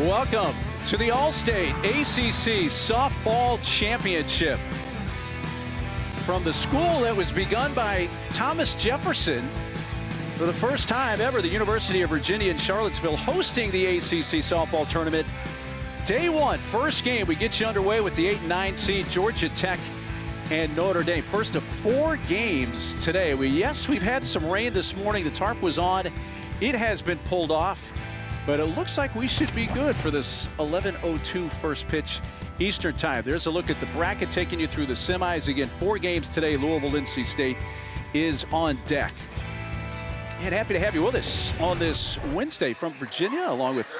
Welcome to the All-State ACC Softball Championship. From the school that was begun by Thomas Jefferson, for the first time ever, the University of Virginia in Charlottesville hosting the ACC Softball Tournament. Day one, first game, we get you underway with the 8 and 9 seed Georgia Tech and Notre Dame. First of 4 games today. We've had some rain this morning. The tarp was on. It has been pulled off, but it looks like we should be good for this 11:02 first pitch Eastern time. There's a look at the bracket taking you through the semis. Again, 4 games today. Louisville, NC State is on deck. And happy to have you with us on this Wednesday from Virginia, along with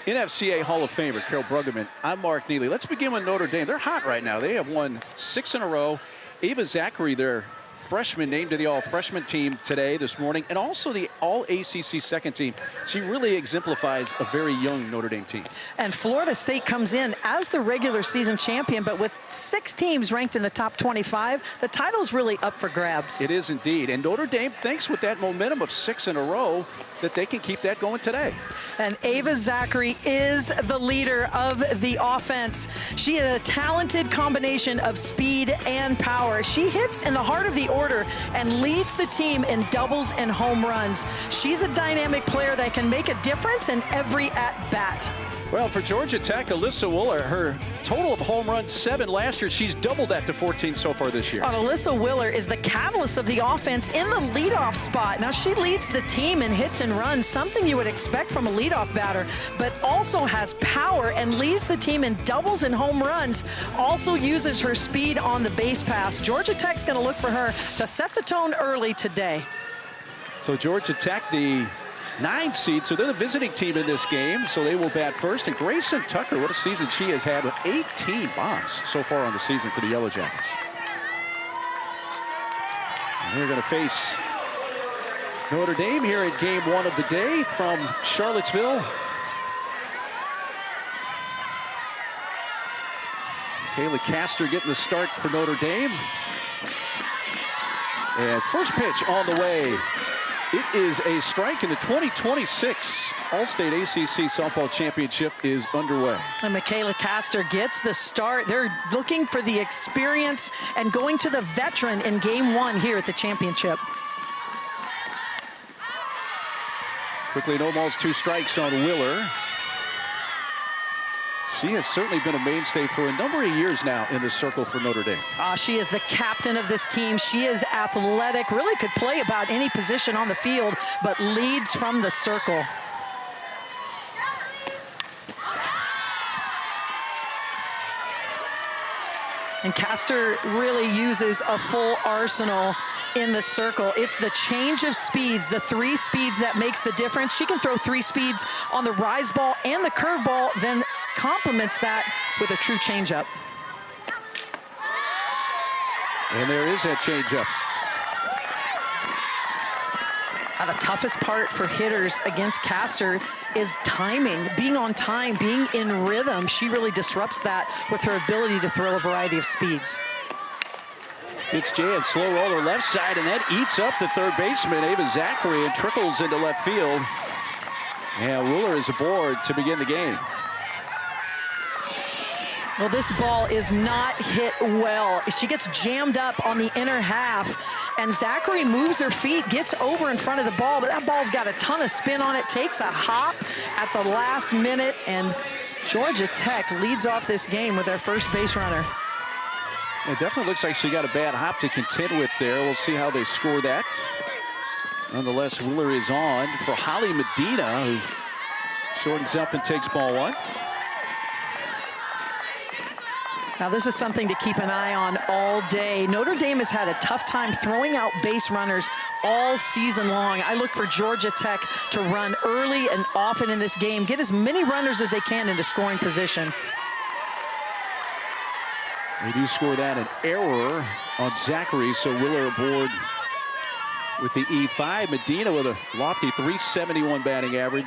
NFCA Hall of Famer Carol Bruggeman. I'm Mark Neely. Let's begin with Notre Dame. They're hot right now. They have won 6 in a row. Ava Zachary, their freshman, named to the all-freshman team today, this morning, and also the all-ACC second team. She really exemplifies a very young Notre Dame team. And Florida State comes in as the regular season champion, but with 6 teams ranked in the top 25, the title's really up for grabs. It is indeed. And Notre Dame thinks with that momentum of 6 in a row that they can keep that going today. And Ava Zachary is the leader of the offense. She is a talented combination of speed and power. She hits in the heart of the order and leads the team in doubles and home runs. She's a dynamic player that can make a difference in every at-bat. Well, for Georgia Tech, Alyssa Willer, her total of home runs 7 last year. She's doubled that to 14 so far this year. Well, Alyssa Willer is the catalyst of the offense in the leadoff spot. Now, she leads the team in hits and runs, something you would expect from a leadoff batter, but also has power and leads the team in doubles and home runs. Also uses her speed on the base paths. Georgia Tech's going to look for her to set the tone early today. So Georgia Tech, the 9 seed, so they're the visiting team in this game, so they will bat first. And Grayson Tucker, what a season she has had with 18 bombs so far on the season for the Yellow Jackets. And we're going to face Notre Dame here at game 1 of the day from Charlottesville. Kayla Castor getting the start for Notre Dame. And first pitch on the way. It is a strike, and the 2026 All-State ACC Softball Championship is underway. And Michaela Castor gets the start. They're looking for the experience and going to the veteran in game 1 here at the championship. Quickly, no balls, 2 strikes on Willer. She has certainly been a mainstay for a number of years now in the circle for Notre Dame. She is the captain of this team. She is athletic, really could play about any position on the field, but leads from the circle. And Castor really uses a full arsenal in the circle. It's the change of speeds, the 3 speeds that makes the difference. She can throw 3 speeds on the rise ball and the curve ball, then complements that with a true changeup. And there is that changeup. The toughest part for hitters against Castor is timing, being on time, being in rhythm. She really disrupts that with her ability to throw a variety of speeds. It's Jan, slow roller left side, and that eats up the third baseman, Ava Zachary, and trickles into left field. And Willer is aboard to begin the game. Well, this ball is not hit well. She gets jammed up on the inner half, and Zachary moves her feet, gets over in front of the ball, but that ball's got a ton of spin on it, takes a hop at the last minute, and Georgia Tech leads off this game with their first base runner. It definitely looks like she got a bad hop to contend with there. We'll see how they score that. Nonetheless, Willer is on for Holly Medina, who shortens up and takes ball 1. Now, this is something to keep an eye on all day. Notre Dame has had a tough time throwing out base runners all season long. I look for Georgia Tech to run early and often in this game, get as many runners as they can into scoring position. They do score that, an error on Zachary, so Willer aboard with the E5. Medina with a lofty .371 batting average.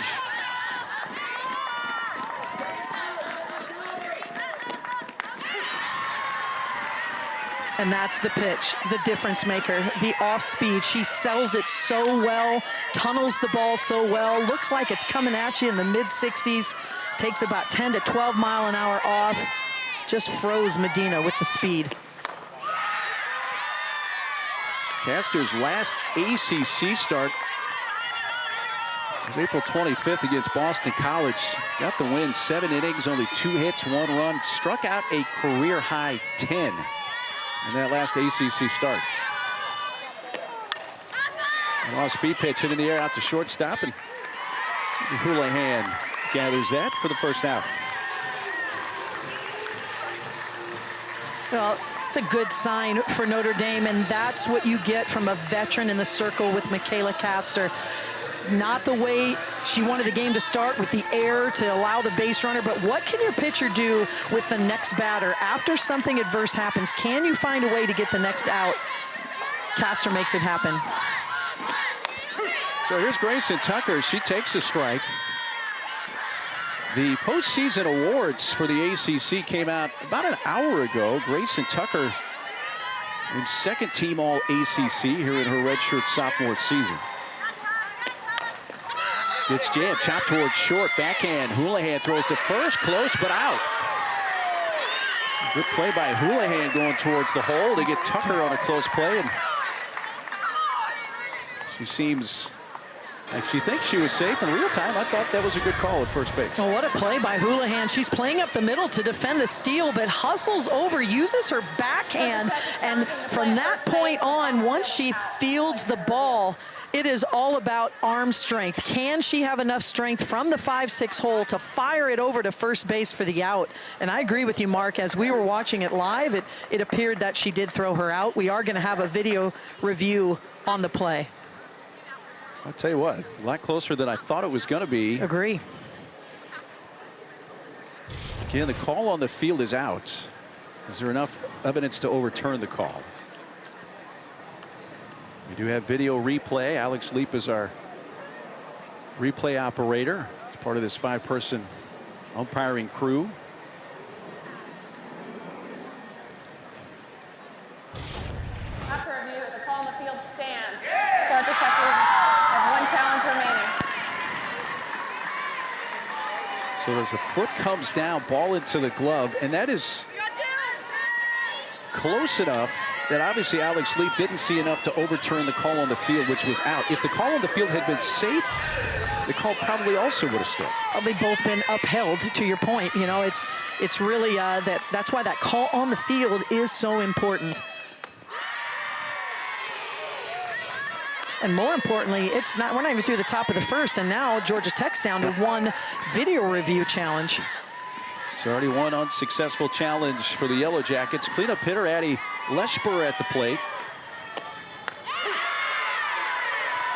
And that's the pitch, the difference maker, the off speed. She sells it so well, tunnels the ball so well, looks like it's coming at you in the mid-60s, takes about 10 to 12 mile an hour off, just froze Medina with the speed. Castor's last ACC start was April 25th against Boston College. Got the win, 7 innings, only 2 hits, 1 run, struck out a career high 10. In that last ACC start. An off-speed pitch hit in the air out to shortstop, and Houlihan gathers that for the first out. Well, it's a good sign for Notre Dame, and that's what you get from a veteran in the circle with Michaela Castor. Not the way she wanted the game to start with the air to allow the base runner, but what can your pitcher do with the next batter? After something adverse happens, can you find a way to get the next out? Castor makes it happen. So here's Grayson Tucker. She takes a strike. The postseason awards for the ACC came out about an hour ago. Grayson Tucker named second team all ACC here in her redshirt sophomore season. Gets jammed, chopped towards short, backhand. Houlihan throws to first, close, but out. Good play by Houlihan going towards the hole. They get Tucker on a close play, and she seems like she thinks she was safe in real time. I thought that was a good call at first base. Oh, what a play by Houlihan. She's playing up the middle to defend the steal, but hustles over, uses her backhand, and from that point on, once she fields the ball, it is all about arm strength. Can she have enough strength from the 5-6 hole to fire it over to first base for the out? And I agree with you, Mark. As we were watching it live, it appeared that she did throw her out. We are going to have a video review on the play. I'll tell you what, a lot closer than I thought it was going to be. Agree. Again, the call on the field is out. Is there enough evidence to overturn the call? We do have video replay. Alex Leap is our replay operator. It's part of this 5-person umpiring crew. After review, the call on the field stands. Start the checkers have 1 challenge remaining. So as the foot comes down, ball into the glove, and that is close enough that obviously Alex Leap didn't see enough to overturn the call on the field, which was out. If the call on the field had been safe, the call probably also would have stood. Probably both been upheld, to your point. You know, it's really that's why that call on the field is so important. And more importantly, we're not even through the top of the first, and now Georgia Tech's down to 1 video review challenge. So already 1 unsuccessful challenge for the Yellow Jackets. Cleanup hitter Addie Leshber at the plate.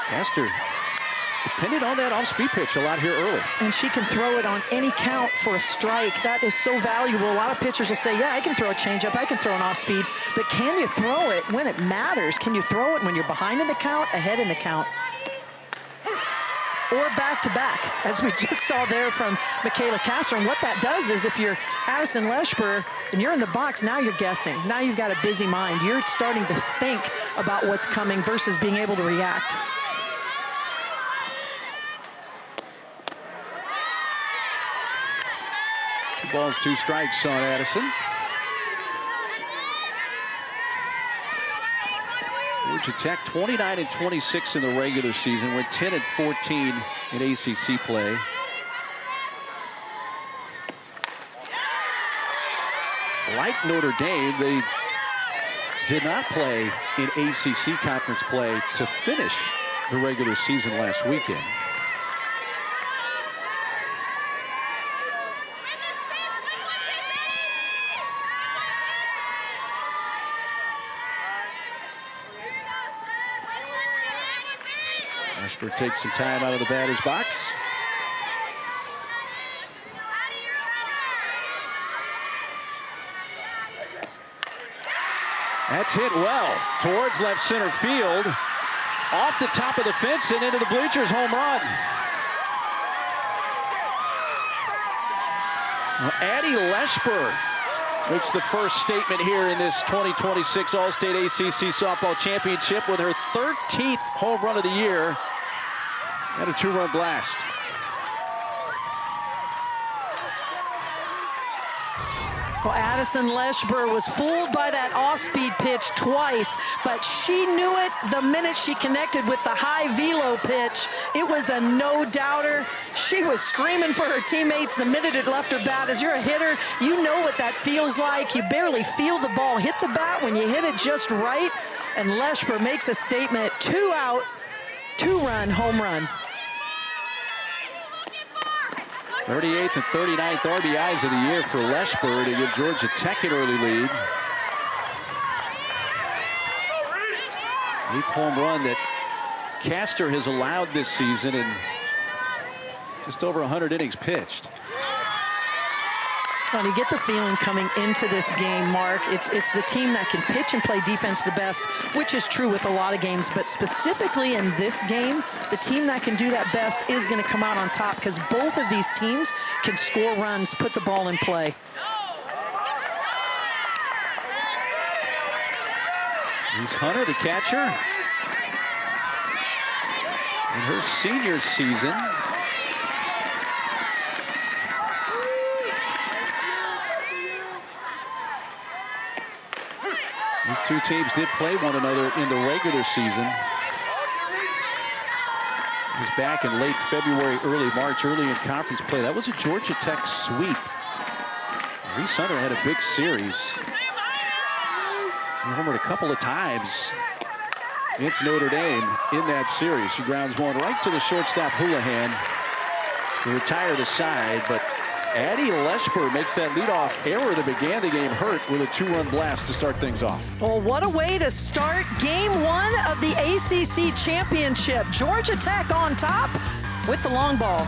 Castor depended on that off-speed pitch a lot here early. And she can throw it on any count for a strike. That is so valuable. A lot of pitchers will say, yeah, I can throw a changeup, I can throw an off-speed, but can you throw it when it matters? Can you throw it when you're behind in the count, ahead in the count? Or back-to-back, as we just saw there from Michaela Castor. And what that does is if you're Addison Leshber and you're in the box, now you're guessing. Now you've got a busy mind. You're starting to think about what's coming versus being able to react. 2 balls, 2 strikes on Addison. Georgia Tech 29-26 in the regular season. Went 10-14 in ACC play. Like Notre Dame, they did not play in ACC conference play to finish the regular season last weekend. Leshber takes some time out of the batter's box. That's hit well towards left center field. Off the top of the fence and into the bleachers, home run. Well, Addie Leshber makes the first statement here in this 2026 All-State ACC Softball Championship with her 13th home run of the year and a 2-run blast. Well, Addison Leschber was fooled by that off-speed pitch twice, but she knew it the minute she connected with the high velo pitch. It was a no-doubter. She was screaming for her teammates the minute it left her bat. As you're a hitter, you know what that feels like. You barely feel the ball hit the bat when you hit it just right. And Leschber makes a statement, 2 out, 2-run home run. 38th and 39th RBIs of the year for Leschber to give Georgia Tech an early lead. 8th home run that Castor has allowed this season in just over 100 innings pitched. Well, you get the feeling coming into this game, Mark, it's the team that can pitch and play defense the best, which is true with a lot of games, but specifically in this game, the team that can do that best is going to come out on top because both of these teams can score runs, put the ball in play. Here's Hunter, the catcher. In her senior season, these two teams did play one another in the regular season. It was back in late February, early March, early in conference play. That was a Georgia Tech sweep. Reese Hunter had a big series. She homered a couple of times against Notre Dame in that series. She grounds one right to the shortstop Houlihan to retire the side, but Addie Leschber makes that leadoff error that began the game hurt with a 2-run blast to start things off. Well, what a way to start game 1 of the ACC Championship. Georgia Tech on top with the long ball.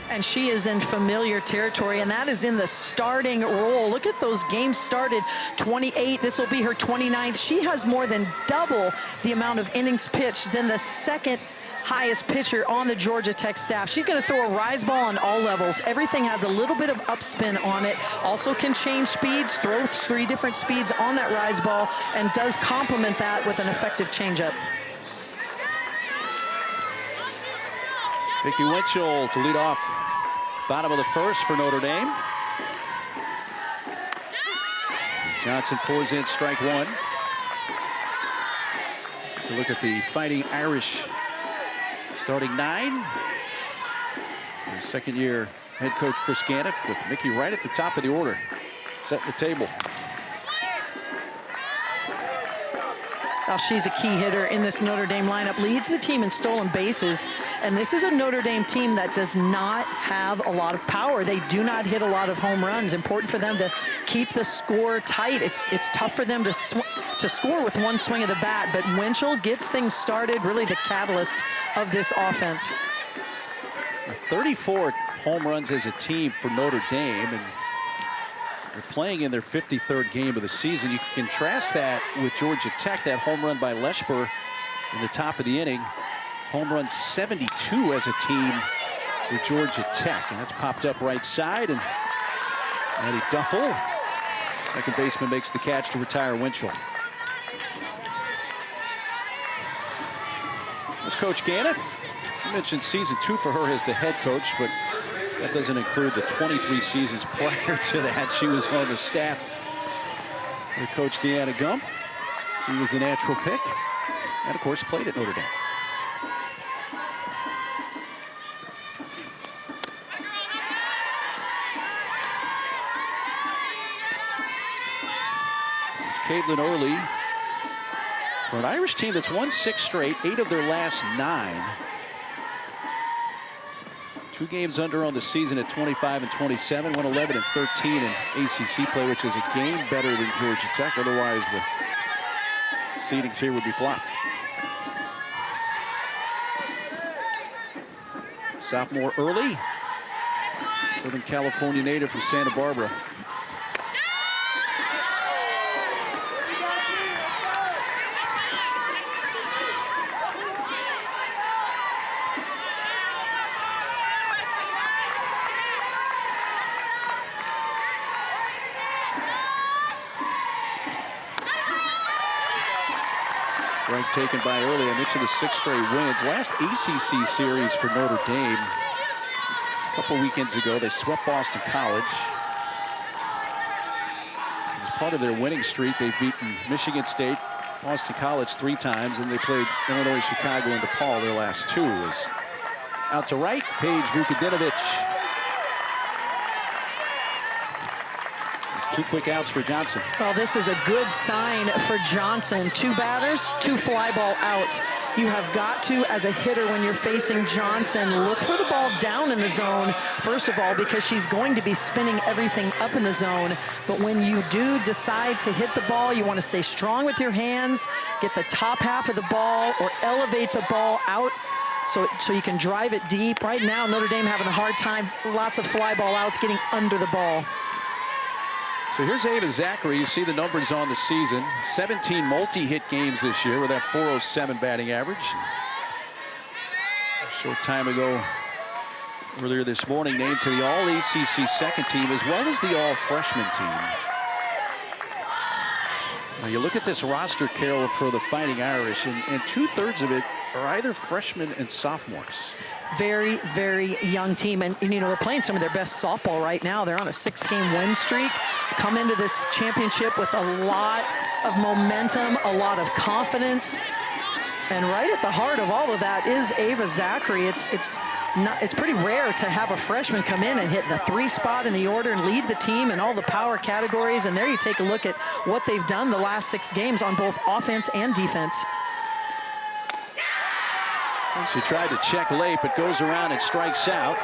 And she is in familiar territory, and that is in the starting role. Look at those games started, 28. This will be her 29th. She has more than double the amount of innings pitched than the second highest pitcher on the Georgia Tech staff. She's going to throw a rise ball on all levels. Everything has a little bit of upspin on it. Also can change speeds, throw 3 different speeds on that rise ball, and does complement that with an effective changeup. Vicky Winchell to lead off bottom of the first for Notre Dame. Johnson pulls in strike 1. To look at the Fighting Irish starting 9. Second-year head coach Chris Ganiff with Mickey right at the top of the order, setting the table. Oh, she's a key hitter in this Notre Dame lineup, leads the team in stolen bases. And this is a Notre Dame team that does not have a lot of power. They do not hit a lot of home runs. Important for them to keep the score tight. It's tough for them to score with one swing of the bat, but Winchell gets things started, really the catalyst of this offense. 34 home runs as a team for Notre Dame, and they're playing in their 53rd game of the season. You can contrast that with Georgia Tech, that home run by Leshber in the top of the inning. Home run 72 as a team for Georgia Tech, and that's popped up right side, and Maddie Duffel, second baseman, makes the catch to retire Winchell. That's Coach Ganiff. You mentioned season 2 for her as the head coach, but that doesn't include the 23 seasons prior to that. She was on the staff with Coach Deanna Gumpf. She was the natural pick, and of course played at Notre Dame. It's Caitlin Early for an Irish team that's won 6 straight, 8 of their last 9. 2 games under on the season at 25 and 27, 111 and 13 in ACC play, which is a game better than Georgia Tech. Otherwise, the seedings here would be flopped. Sophomore Early, Southern California native from Santa Barbara. Strike taken by Early. I mentioned the 6 straight wins. Last ACC series for Notre Dame a couple weekends ago, they swept Boston College. As part of their winning streak, they've beaten Michigan State, Boston College 3 times, and they played Illinois, Chicago, and DePaul their last 2. Is out to right, Paige Vukadinovich. 2 quick outs for Johnson. Well, this is a good sign for Johnson. 2 batters, 2 fly ball outs. You have got to, as a hitter, when you're facing Johnson, look for the ball down in the zone, first of all, because she's going to be spinning everything up in the zone. But when you do decide to hit the ball, you want to stay strong with your hands, get the top half of the ball, or elevate the ball out so you can drive it deep. Right now, Notre Dame having a hard time, lots of fly ball outs, getting under the ball. So here's Ava Zachary. You see the numbers on the season. 17 multi-hit games this year with that .407 batting average. A short time ago, earlier this morning, named to the All-ACC second team as well as the All-Freshman team. Now you look at this roster, Carol, for the Fighting Irish, and 2/3 of it are either freshmen and sophomores. Very, very young team, and you know, they're playing some of their best softball right now. They're on a 6-game win streak. Come into this championship with a lot of momentum, a lot of confidence, and right at the heart of all of that is Ava Zachary. It's pretty rare to have a freshman come in and hit the 3 spot in the order and lead the team in all the power categories. And there you take a look at what they've done the last 6 games on both offense and defense. She tried to check late, but goes around and strikes out.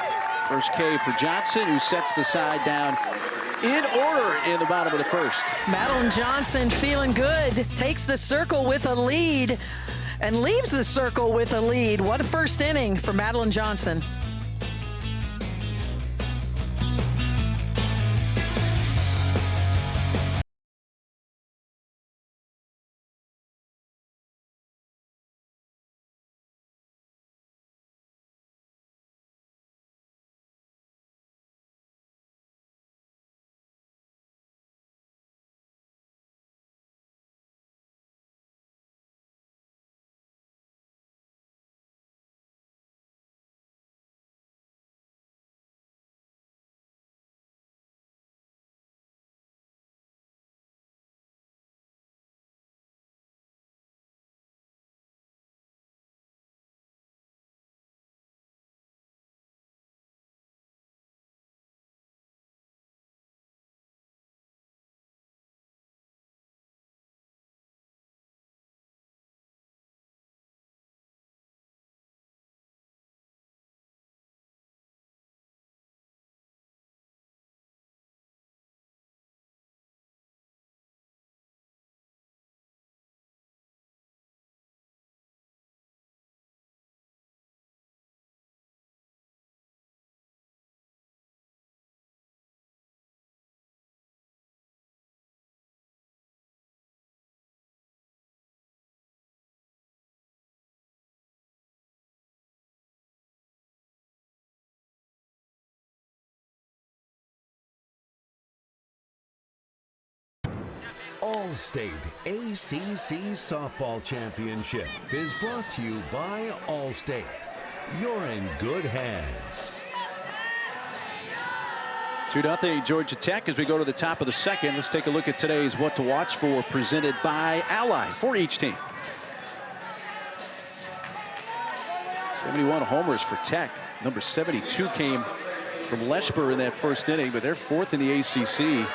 First K for Johnson, who sets the side down in order in the bottom of the first. Madeline Johnson feeling good, takes the circle with a lead and leaves the circle with a lead. What a first inning for Madeline Johnson. All-State ACC Softball Championship is brought to you by All-State. You're in good hands. 2-0 Georgia Tech as we go to the top of the second. Let's take a look at today's What to Watch For, presented by Ally for each team. 71 homers for Tech. Number 72 came from Leshber in that first inning, but they're fourth in the ACC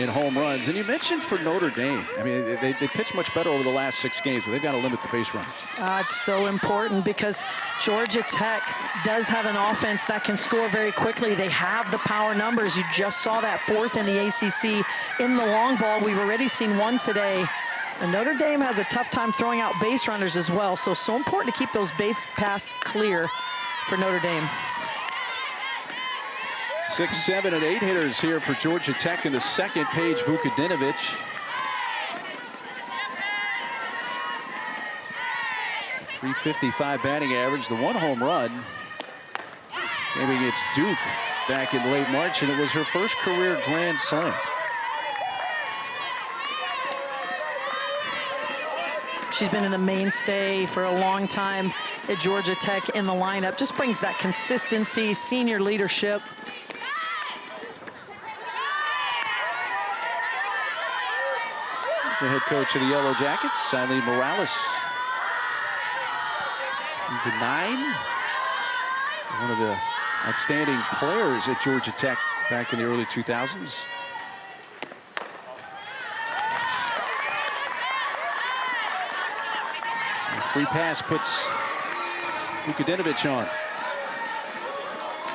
in home runs. And you mentioned for Notre Dame, I mean, they pitched much better over the last 6 games, but they've got to limit the base runners. It's so important because Georgia Tech does have an offense that can score very quickly. They have the power numbers. You just saw that fourth in the ACC in the long ball. We've already seen one today. And Notre Dame has a tough time throwing out base runners as well. So important to keep those base paths clear for Notre Dame. 6, 7, and 8 hitters here for Georgia Tech in the second. Paige Vukadinovic. .355 batting average. The 1 home run came against Duke back in late March, and it was her first career grand slam. She's been in the mainstay for a long time at Georgia Tech in the lineup. Just brings that consistency, senior leadership. The head coach of the Yellow Jackets, Eileen Morales. Season 9. One of the outstanding players at Georgia Tech back in the early 2000s. The free pass puts Vukadinovic on.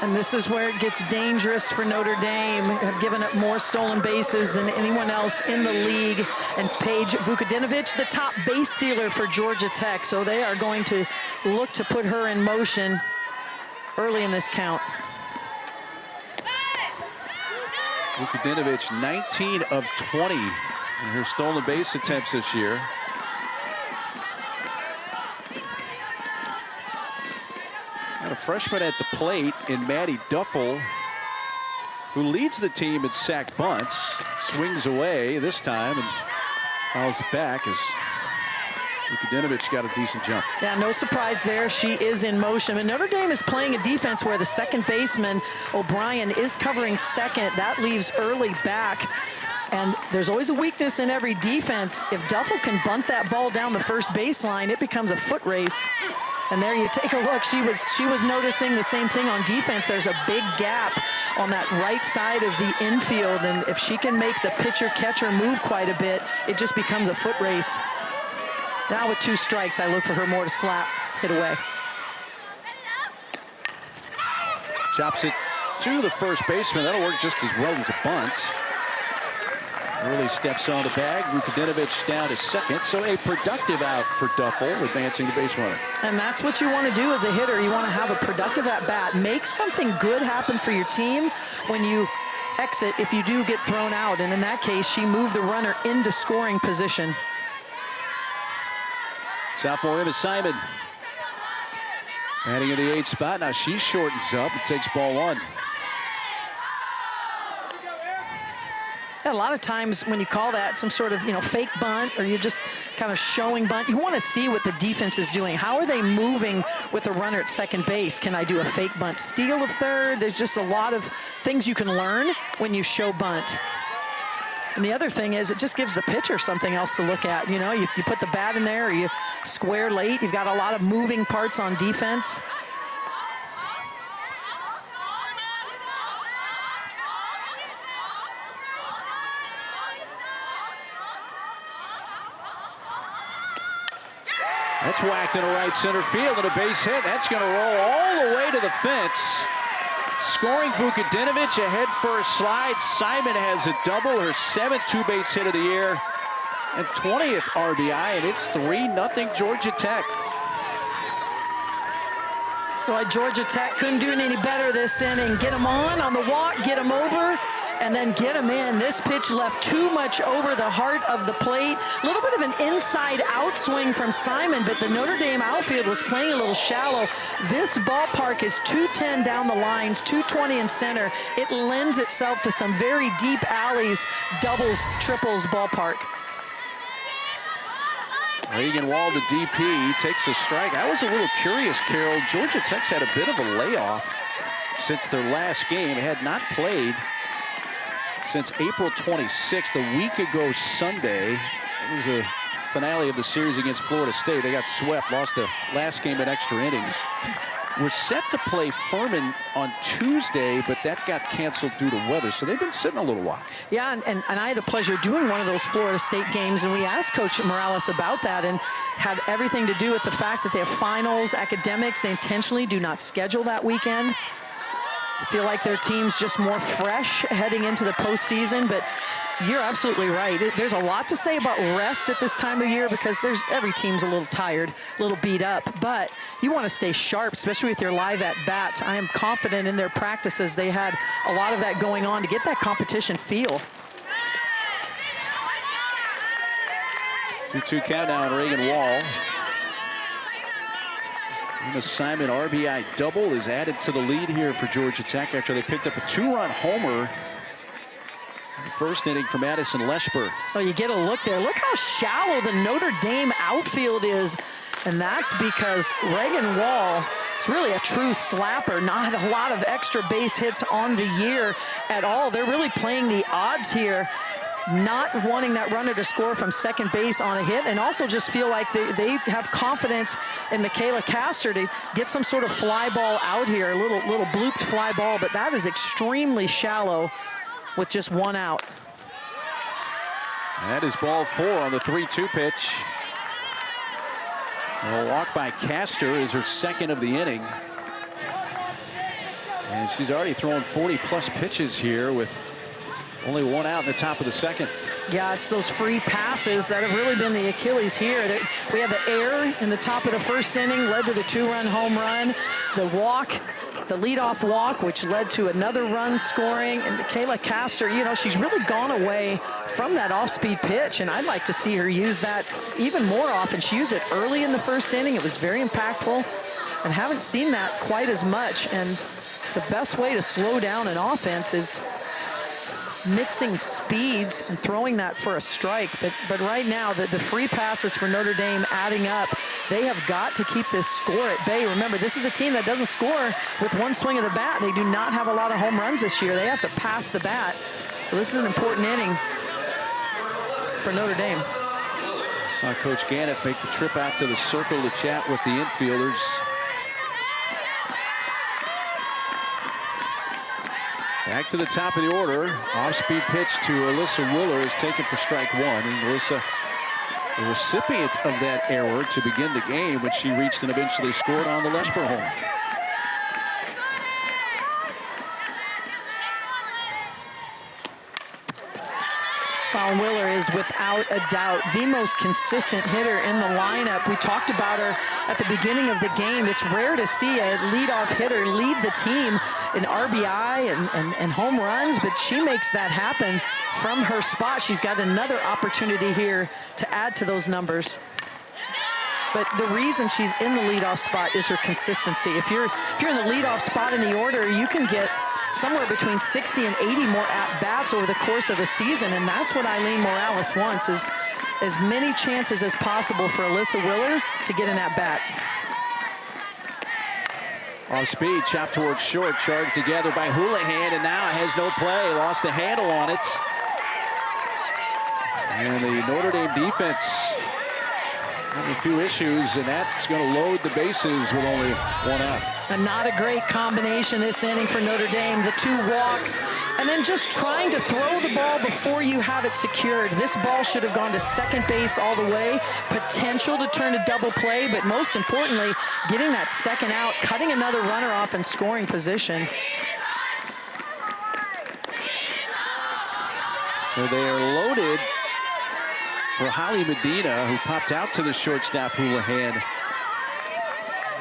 And this is where it gets dangerous for Notre Dame. Have given up more stolen bases than anyone else in the league. And Paige Vukadinovic, the top base stealer for Georgia Tech. So they are going to look to put her in motion early in this count. Vukadinovic, 19 of 20 in her stolen base attempts this year. A freshman at the plate in Maddie Duffel, who leads the team in sack bunts, swings away this time and fouls it back as Vukadinovic got a decent jump. Yeah, no surprise there. She is in motion. And Notre Dame is playing a defense where the second baseman, O'Brien, is covering second. That leaves early back. And there's always a weakness in every defense. If Duffel can bunt that ball down the first baseline, it becomes a foot race. And there you take a look. She was noticing the same thing on defense. There's a big gap on that right side of the infield. And if she can make the pitcher-catcher move quite a bit, it just becomes a foot race. Now with 2 strikes, I look for her more to slap, hit away. Chops it to the first baseman. That'll work just as well as a bunt. Early steps on the bag. Vukadinovic down to second. So a productive out for Duffel, advancing the base runner. And that's what you want to do as a hitter. You want to have a productive at-bat. Make something good happen for your team when you exit if you do get thrown out. And in that case, she moved the runner into scoring position. Sophomore Emma Simon batting in the 8th spot. Now she shortens up and takes ball 1. A lot of times when you call that some sort of, fake bunt, or you're just kind of showing bunt, you want to see what the defense is doing. How are they moving with a runner at second base? Can I do a fake bunt steal of third? There's just a lot of things you can learn when you show bunt. And the other thing is it just gives the pitcher something else to look at. You put the bat in there, or you square late. You've got a lot of moving parts on defense. That's whacked into right center field, and a base hit. That's going to roll all the way to the fence. Scoring Vukadinovic, a head-first slide. Simon has a double, her 7th two-base hit of the year, and 20th RBI, and it's 3-0 Georgia Tech. Well, Georgia Tech couldn't do any better this inning. Get them on the walk, get them over, and then get them in. This pitch left too much over the heart of the plate. A little bit of an inside-out swing from Simon, but the Notre Dame outfield was playing a little shallow. This ballpark is 210 down the lines, 220 in center. It lends itself to some very deep alleys, doubles, triples ballpark. Reagan Wall, the DP, takes a strike. I was a little curious, Carol. Georgia Tech's had a bit of a layoff since their last game. It had not played since April 26th, a week ago Sunday. It was a finale of the series against Florida State. They got swept, lost the last game in extra innings. We're set to play Furman on Tuesday, but that got canceled due to weather, so they've been sitting a little while. Yeah, and I had the pleasure of doing one of those Florida State games, and we asked Coach Morales about that, and had everything to do with the fact that they have finals, academics. They intentionally do not schedule that weekend. I feel like their team's just more fresh heading into the postseason, but you're absolutely right. There's a lot to say about rest at this time of year because every team's a little tired, a little beat up, but you want to stay sharp, especially with your live at-bats. I am confident in their practices. They had a lot of that going on to get that competition feel. 2-2 count now on Reagan Wall. An assignment RBI double is added to the lead here for Georgia Tech after they picked up a 2-run homer in the first inning for Madison Leshber. Oh, you get a look there. Look how shallow the Notre Dame outfield is. And that's because Reagan Wall is really a true slapper. Not a lot of extra base hits on the year at all. They're really playing the odds here, not wanting that runner to score from second base on a hit, and also just feel like they have confidence in Michaela Castor to get some sort of fly ball out here, a little blooped fly ball, but that is extremely shallow with just one out. That is ball 4 on the 3-2 pitch. A walk by Castor is her second of the inning. And she's already thrown 40-plus pitches here with only one out in the top of the second. Yeah, it's those free passes that have really been the Achilles here. We had the error in the top of the first inning, led to the 2-run home run. The walk, the leadoff walk, which led to another run scoring. And Michaela Castor, you know, she's really gone away from that off-speed pitch, and I'd like to see her use that even more often. She used it early in the first inning. It was very impactful, and haven't seen that quite as much. And the best way to slow down an offense is mixing speeds and throwing that for a strike. But right now, the free passes for Notre Dame adding up. They have got to keep this score at bay. Remember, this is a team that doesn't score with one swing of the bat. They do not have a lot of home runs this year. They have to pass the bat. So this is an important inning for Notre Dame. Saw Coach Gannett make the trip out to the circle to chat with the infielders. Back to the top of the order. Off-speed pitch to Alyssa Willer is taken for strike 1. And Alyssa, the recipient of that error to begin the game when she reached and eventually scored on the Leshber home. Well, Willer is without a doubt the most consistent hitter in the lineup. We talked about her at the beginning of the game. It's rare to see a leadoff hitter lead the team in RBI and home runs, but she makes that happen from her spot. She's got another opportunity here to add to those numbers. But the reason she's in the leadoff spot is her consistency. If you're in the leadoff spot in the order, you can get somewhere between 60 and 80 more at-bats over the course of the season, and that's what Eileen Morales wants, is as many chances as possible for Alyssa Willer to get an at-bat. Off speed, chop towards short, charged together by Houlihan, and now has no play, lost the handle on it. And the Notre Dame defense having a few issues, and that's going to load the bases with only one out. And not a great combination this inning for Notre Dame. The 2 walks, and then just trying to throw the ball before you have it secured. This ball should have gone to second base all the way. Potential to turn to double play, but most importantly, getting that second out, cutting another runner off in scoring position. So they are loaded for Holly Medina, who popped out to the shortstop Houlihan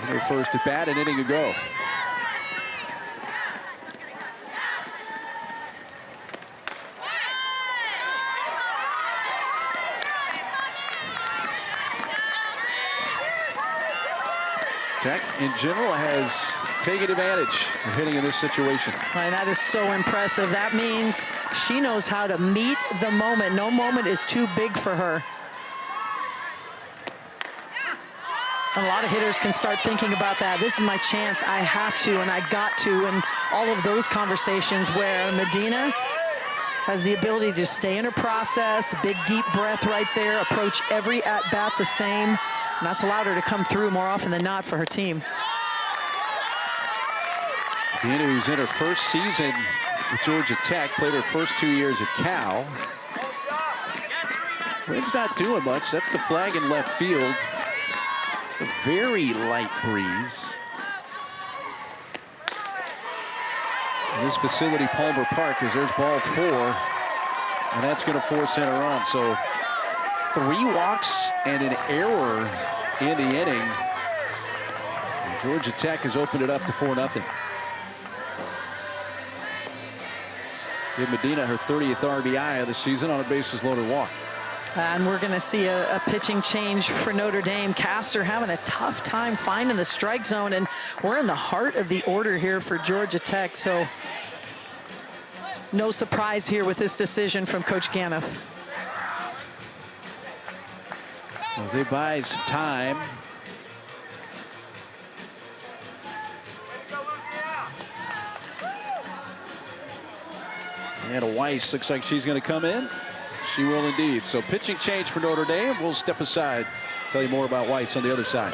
in her first at bat an inning ago. Tech in general has taken advantage of hitting in this situation. And that is so impressive. That means she knows how to meet the moment. No moment is too big for her. A lot of hitters can start thinking about that. This is my chance. I have to, and I got to, and all of those conversations where Medina has the ability to stay in her process, a big deep breath right there, approach every at-bat the same, and that's allowed her to come through more often than not for her team. Medina, who's in her first season with Georgia Tech, played her first 2 years at Cal. Wind's not doing much. That's the flag in left field. A very light breeze. In this facility, Palmer Park, as there's ball 4, and that's going to force in a run. So 3 walks and an error in the inning. And Georgia Tech has opened it up to 4-0. Give Medina her 30th RBI of the season on a bases loaded walk. And we're going to see a pitching change for Notre Dame. Castor having a tough time finding the strike zone, and we're in the heart of the order here for Georgia Tech. So no surprise here with this decision from Coach Ganoff. As they buy some time. And a Weiss looks like she's going to come in. She will indeed. So pitching change for Notre Dame. We'll step aside, tell you more about Weiss on the other side.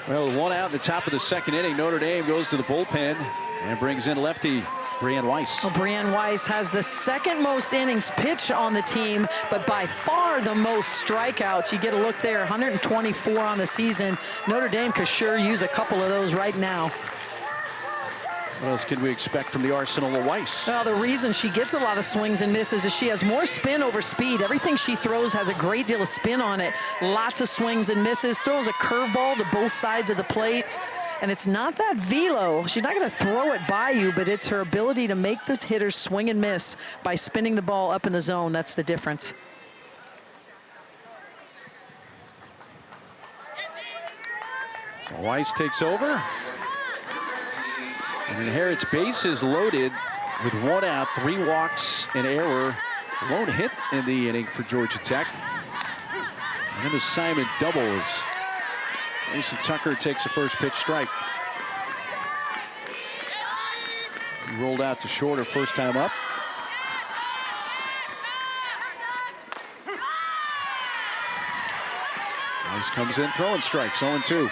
Well, 1 out in the top of the second inning. Notre Dame goes to the bullpen and brings in lefty Brianne Weiss. Well, Brianne Weiss has the second most innings pitched on the team, but by far the most strikeouts. You get a look there, 124 on the season. Notre Dame could sure use a couple of those right now. What else can we expect from the arsenal of Weiss? Well, the reason she gets a lot of swings and misses is she has more spin over speed. Everything she throws has a great deal of spin on it. Lots of swings and misses. Throws a curveball to both sides of the plate. And it's not that velo. She's not going to throw it by you, but it's her ability to make the hitters swing and miss by spinning the ball up in the zone. That's the difference. So Weiss takes over. And inherits bases loaded with 1 out, 3 walks, an error. Lone hit in the inning for Georgia Tech. And then a Simon doubles. Mason Tucker takes the first pitch strike. He rolled out to short her first time up. Weiss comes in throwing strikes, 0-2.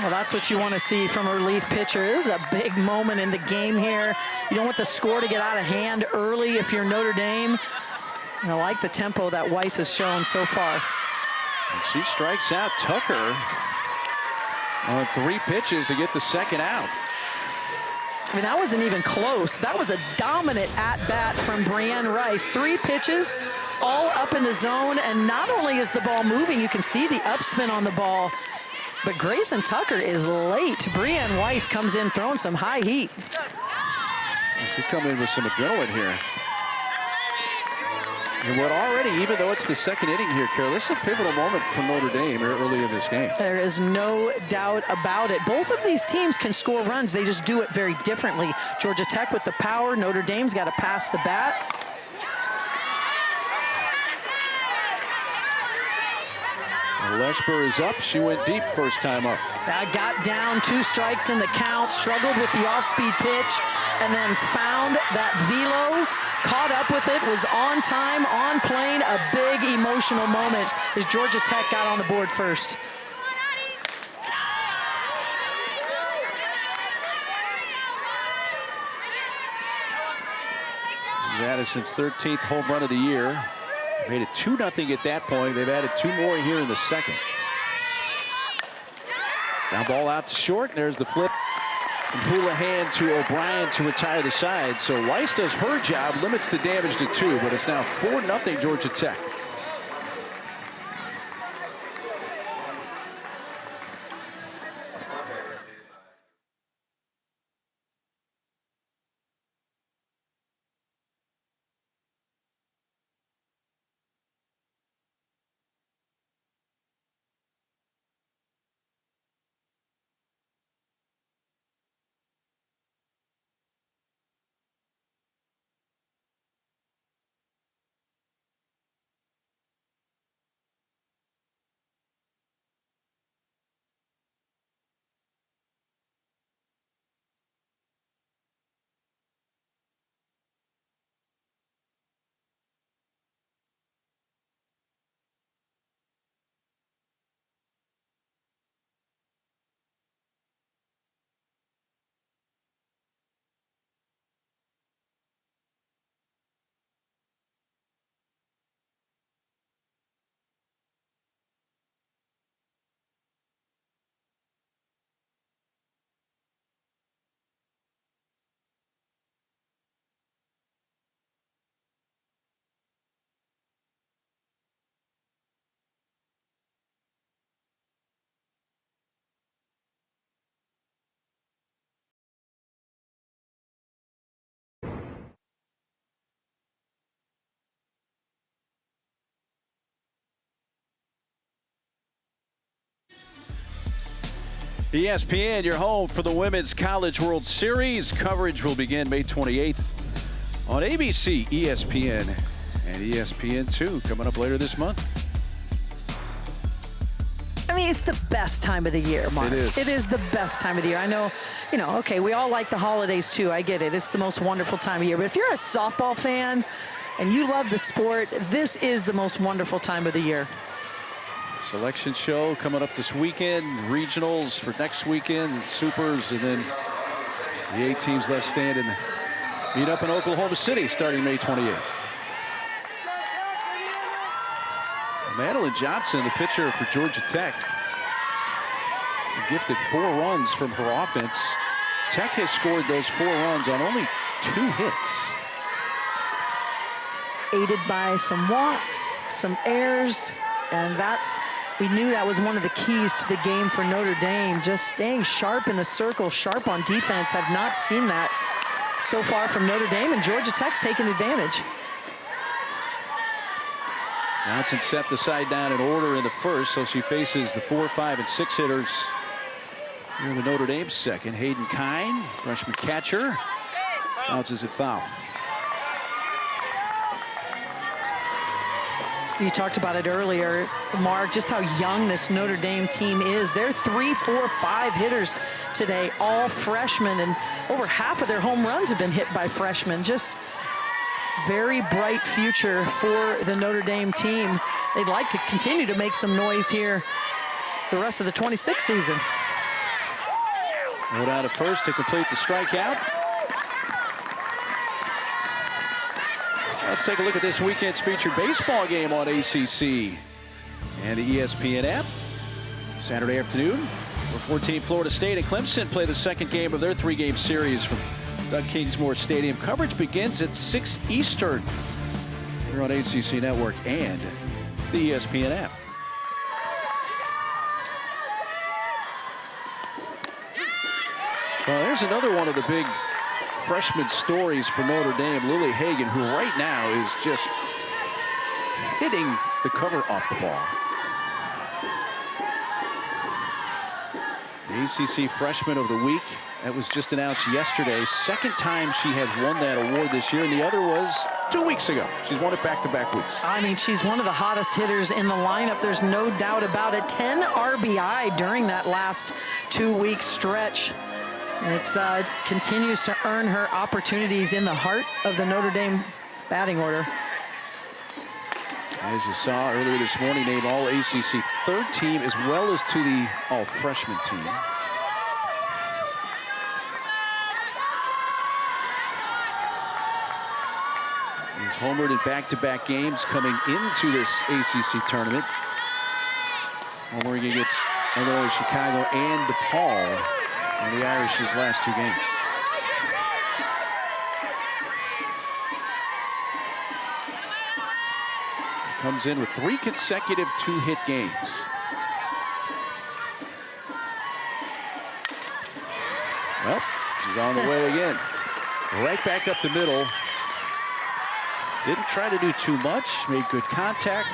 Well, that's what you want to see from a relief pitcher. This is a big moment in the game here. You don't want the score to get out of hand early if you're Notre Dame. And I like the tempo that Weiss has shown so far. And she strikes out Tucker on 3 pitches to get the second out. I mean, that wasn't even close. That was a dominant at-bat from Brianne Weiss. 3 pitches, all up in the zone. And not only is the ball moving, you can see the upspin on the ball. But Grayson Tucker is late. Brianne Weiss comes in throwing some high heat. She's coming in with some adrenaline here. And what already, even though it's the second inning here, Carol, this is a pivotal moment for Notre Dame early in this game. There is no doubt about it. Both of these teams can score runs. They just do it very differently. Georgia Tech with the power. Notre Dame's got to pass the bat. Lesper is up. She went deep first time up. Got down 2 strikes in the count, struggled with the off-speed pitch, and then found that velo, caught up with it, was on time, on plane. A big emotional moment as Georgia Tech got on the board first. Addison's 13th home run of the year. Made it 2-0 at that point. They've added 2 more here in the second. Now ball out to short. There's the flip from Houlihan to O'Brien to retire the side. So Weiss does her job, limits the damage to 2, but it's now 4-0 Georgia Tech. ESPN, your home for the Women's College World Series. Coverage will begin May 28th on ABC, ESPN, and ESPN2 coming up later this month. I mean, it's the best time of the year, Mark. It is. It is the best time of the year. I know, okay, we all like the holidays too. I get it. It's the most wonderful time of year. But if you're a softball fan and you love the sport, this is the most wonderful time of the year. Selection show coming up this weekend, regionals for next weekend, supers, and then the 8 teams left standing meet up in Oklahoma City starting May 28th. Madeline Johnson, the pitcher for Georgia Tech, gifted 4 runs from her offense. Tech has scored those 4 runs on only 2 hits. Aided by some walks, some errors, and we knew that was one of the keys to the game for Notre Dame, just staying sharp in the circle, sharp on defense. I've not seen that so far from Notre Dame, and Georgia Tech's taken advantage. Johnson set the side down in order in the first, so she faces the 4, 5, and 6 hitters here in the Notre Dame second. Hayden Kine, freshman catcher, bounces it foul. You talked about it earlier, Mark, just how young this Notre Dame team is. They're 3, 4, 5 hitters today, all freshmen, and over half of their home runs have been hit by freshmen. Just very bright future for the Notre Dame team. They'd like to continue to make some noise here the rest of the 26th season. Go down to first to complete the strikeout. Let's take a look at this weekend's featured baseball game on ACC and the ESPN app. Saturday afternoon, number 14 Florida State and Clemson play the second game of their 3-game series from Doug Kingsmore Stadium. Coverage begins at 6 Eastern here on ACC Network and the ESPN app. Well, there's another one of the big freshman stories for Notre Dame, Lily Hagan, who right now is just hitting the cover off the ball. The ACC Freshman of the Week, that was just announced yesterday. Second time she has won that award this year, and the other was 2 weeks ago. She's won it back-to-back weeks. I mean, she's one of the hottest hitters in the lineup. There's no doubt about it. 10 RBI during that last 2-week stretch. And it's continues to earn her opportunities in the heart of the Notre Dame batting order. As you saw earlier this morning, named All-ACC third team as well as to the All-Freshman team. He's homered in back-to-back games coming into this ACC tournament. Homering against Illinois, Chicago, and DePaul in the Irish's last 2 games. Comes in with 3 consecutive 2-hit games. Well, she's on the way again. Right back up the middle. Didn't try to do too much, made good contact.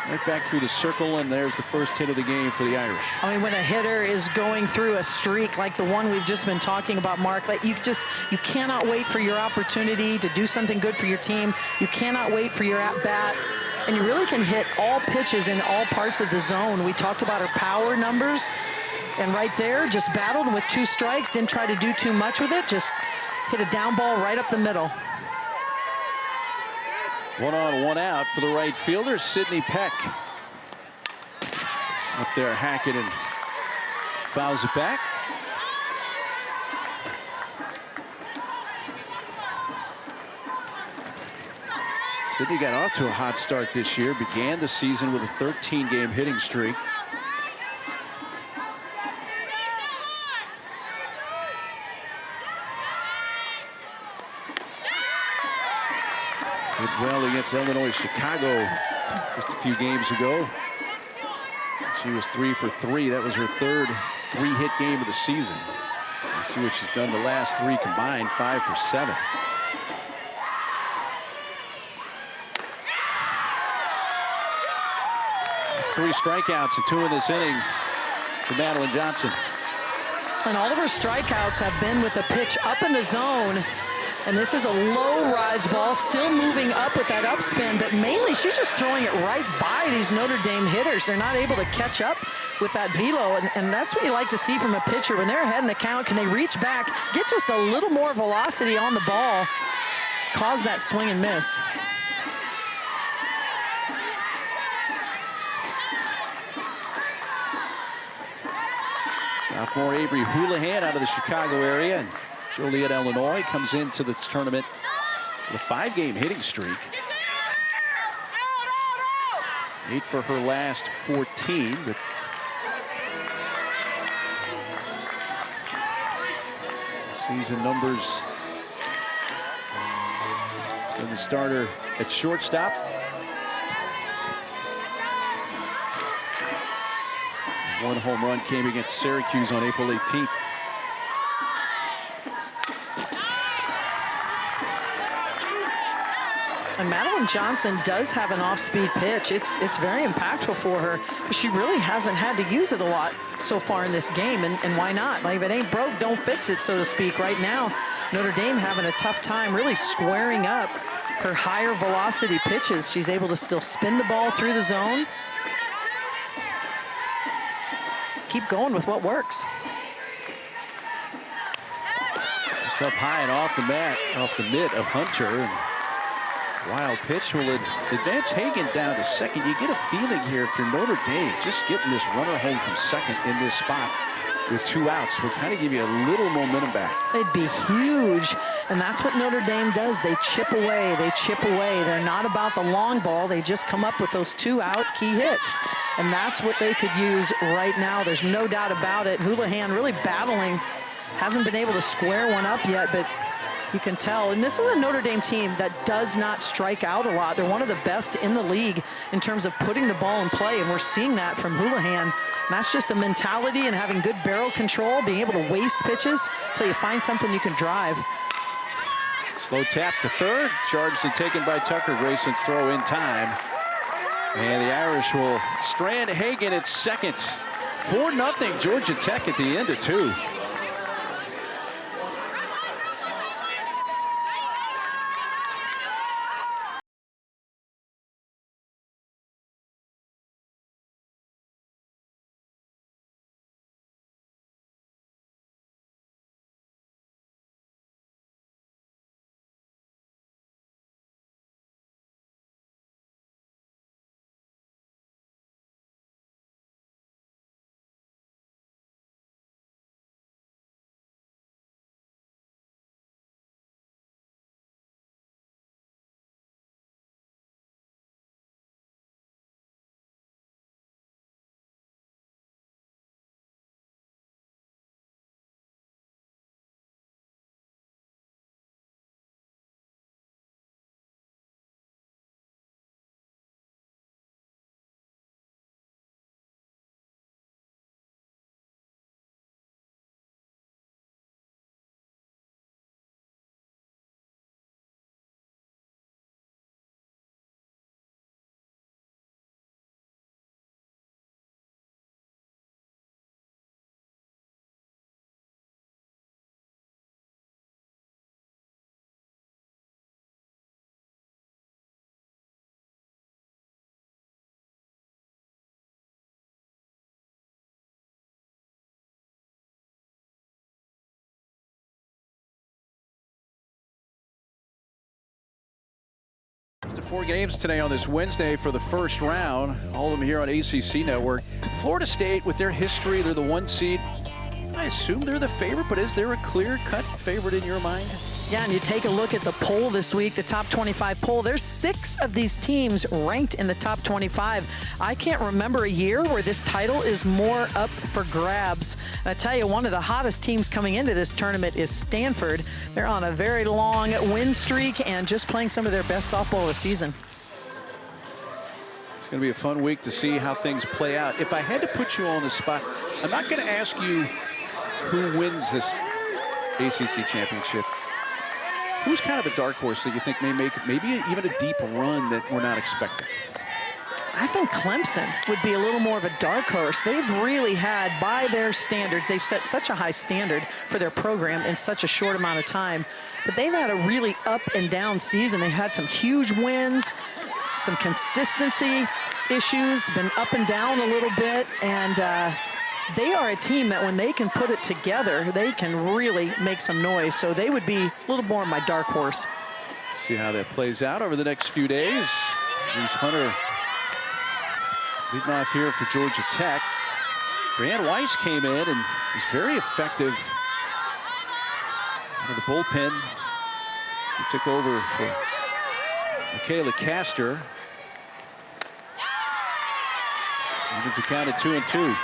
Right back through the circle, and there's the first hit of the game for the Irish. I mean, when a hitter is going through a streak like the one we've just been talking about, Mark, like you cannot wait for your opportunity to do something good for your team. You cannot wait for your at-bat. And you really can hit all pitches in all parts of the zone. We talked about her power numbers. And right there, just battled with 2 strikes, didn't try to do too much with it, just hit a down ball right up the middle. 1 on, 1 out for the right fielder, Sydney Peck. Up there, Hackett, and fouls it back. Sydney got off to a hot start this year, began the season with a 13-game hitting streak. Did well against Illinois, Chicago just a few games ago. She was 3 for 3. That was her 3rd 3-hit game of the season. Let's see what she's done the last 3 combined, 5 for 7. It's 3 strikeouts and 2 in this inning for Madeline Johnson. And all of her strikeouts have been with a pitch up in the zone. And this is a low rise ball, still moving up with that upspin, but mainly she's just throwing it right by these Notre Dame hitters. They're not able to catch up with that velo, and that's what you like to see from a pitcher. When they're ahead in the count, can they reach back, get just a little more velocity on the ball, cause that swing and miss. Sophomore Avery Houlihan out of the Chicago area, and Joliet, Illinois, comes into this tournament with a 5-game hitting streak. 8 for her last 14, but season numbers in the starter at shortstop. One home run came against Syracuse on April 18th. And Madeline Johnson does have an off-speed pitch. It's very impactful for her, but she really hasn't had to use it a lot so far in this game, and why not? Like, if it ain't broke, don't fix it, so to speak. Right now, Notre Dame having a tough time really squaring up her higher velocity pitches. She's able to still spin the ball through the zone. Keep going with what works. It's up high and off the mat, off the mitt of Hunter. Wild pitch will advance Hagan down to second. You get a feeling here if you're Notre Dame, just getting this runner home from second in this spot with 2 outs will kind of give you a little momentum back. It'd be huge, and that's what Notre Dame does. They chip away, they chip away. They're not about the long ball. They just come up with those 2-out key hits, and that's what they could use right now. There's no doubt about it. Houlihan really battling, hasn't been able to square one up yet, but you can tell. And this is a Notre Dame team that does not strike out a lot. They're one of the best in the league in terms of putting the ball in play, and we're seeing that from Houlihan. And that's just a mentality and having good barrel control, being able to waste pitches until you find something you can drive. Slow tap to third, charged and taken by Tucker. Grayson's throw in time. And the Irish will strand Hagan at second. 4-0 Georgia Tech at the end of 2. Up to 4 games today on this Wednesday for the first round. All of them here on ACC Network. Florida State, with their history, they're the 1 seed. I assume they're the favorite, but is there a clear-cut favorite in your mind? Yeah, and you take a look at the poll this week, the top 25 poll. There's 6 of these teams ranked in the top 25. I can't remember a year where this title is more up for grabs. I tell you, one of the hottest teams coming into this tournament is Stanford. They're on a very long win streak and just playing some of their best softball of the season. It's going to be a fun week to see how things play out. If I had to put you on the spot, I'm not going to ask you who wins this ACC championship. Who's kind of a dark horse that you think may make maybe even a deep run that we're not expecting? I think Clemson would be a little more of a dark horse. They've really had, by their standards, they've set such a high standard for their program in such a short amount of time. But they've had a really up and down season. They had some huge wins, some consistency issues, been up and down a little bit, and they are a team that when they can put it together, they can really make some noise. So they would be a little more my dark horse. See how that plays out over the next few days. Reese Hunter leading off here for Georgia Tech. Brianne Weiss came in and was very effective out of the bullpen. She took over for Michaela Castor. And it's a count at 2-2.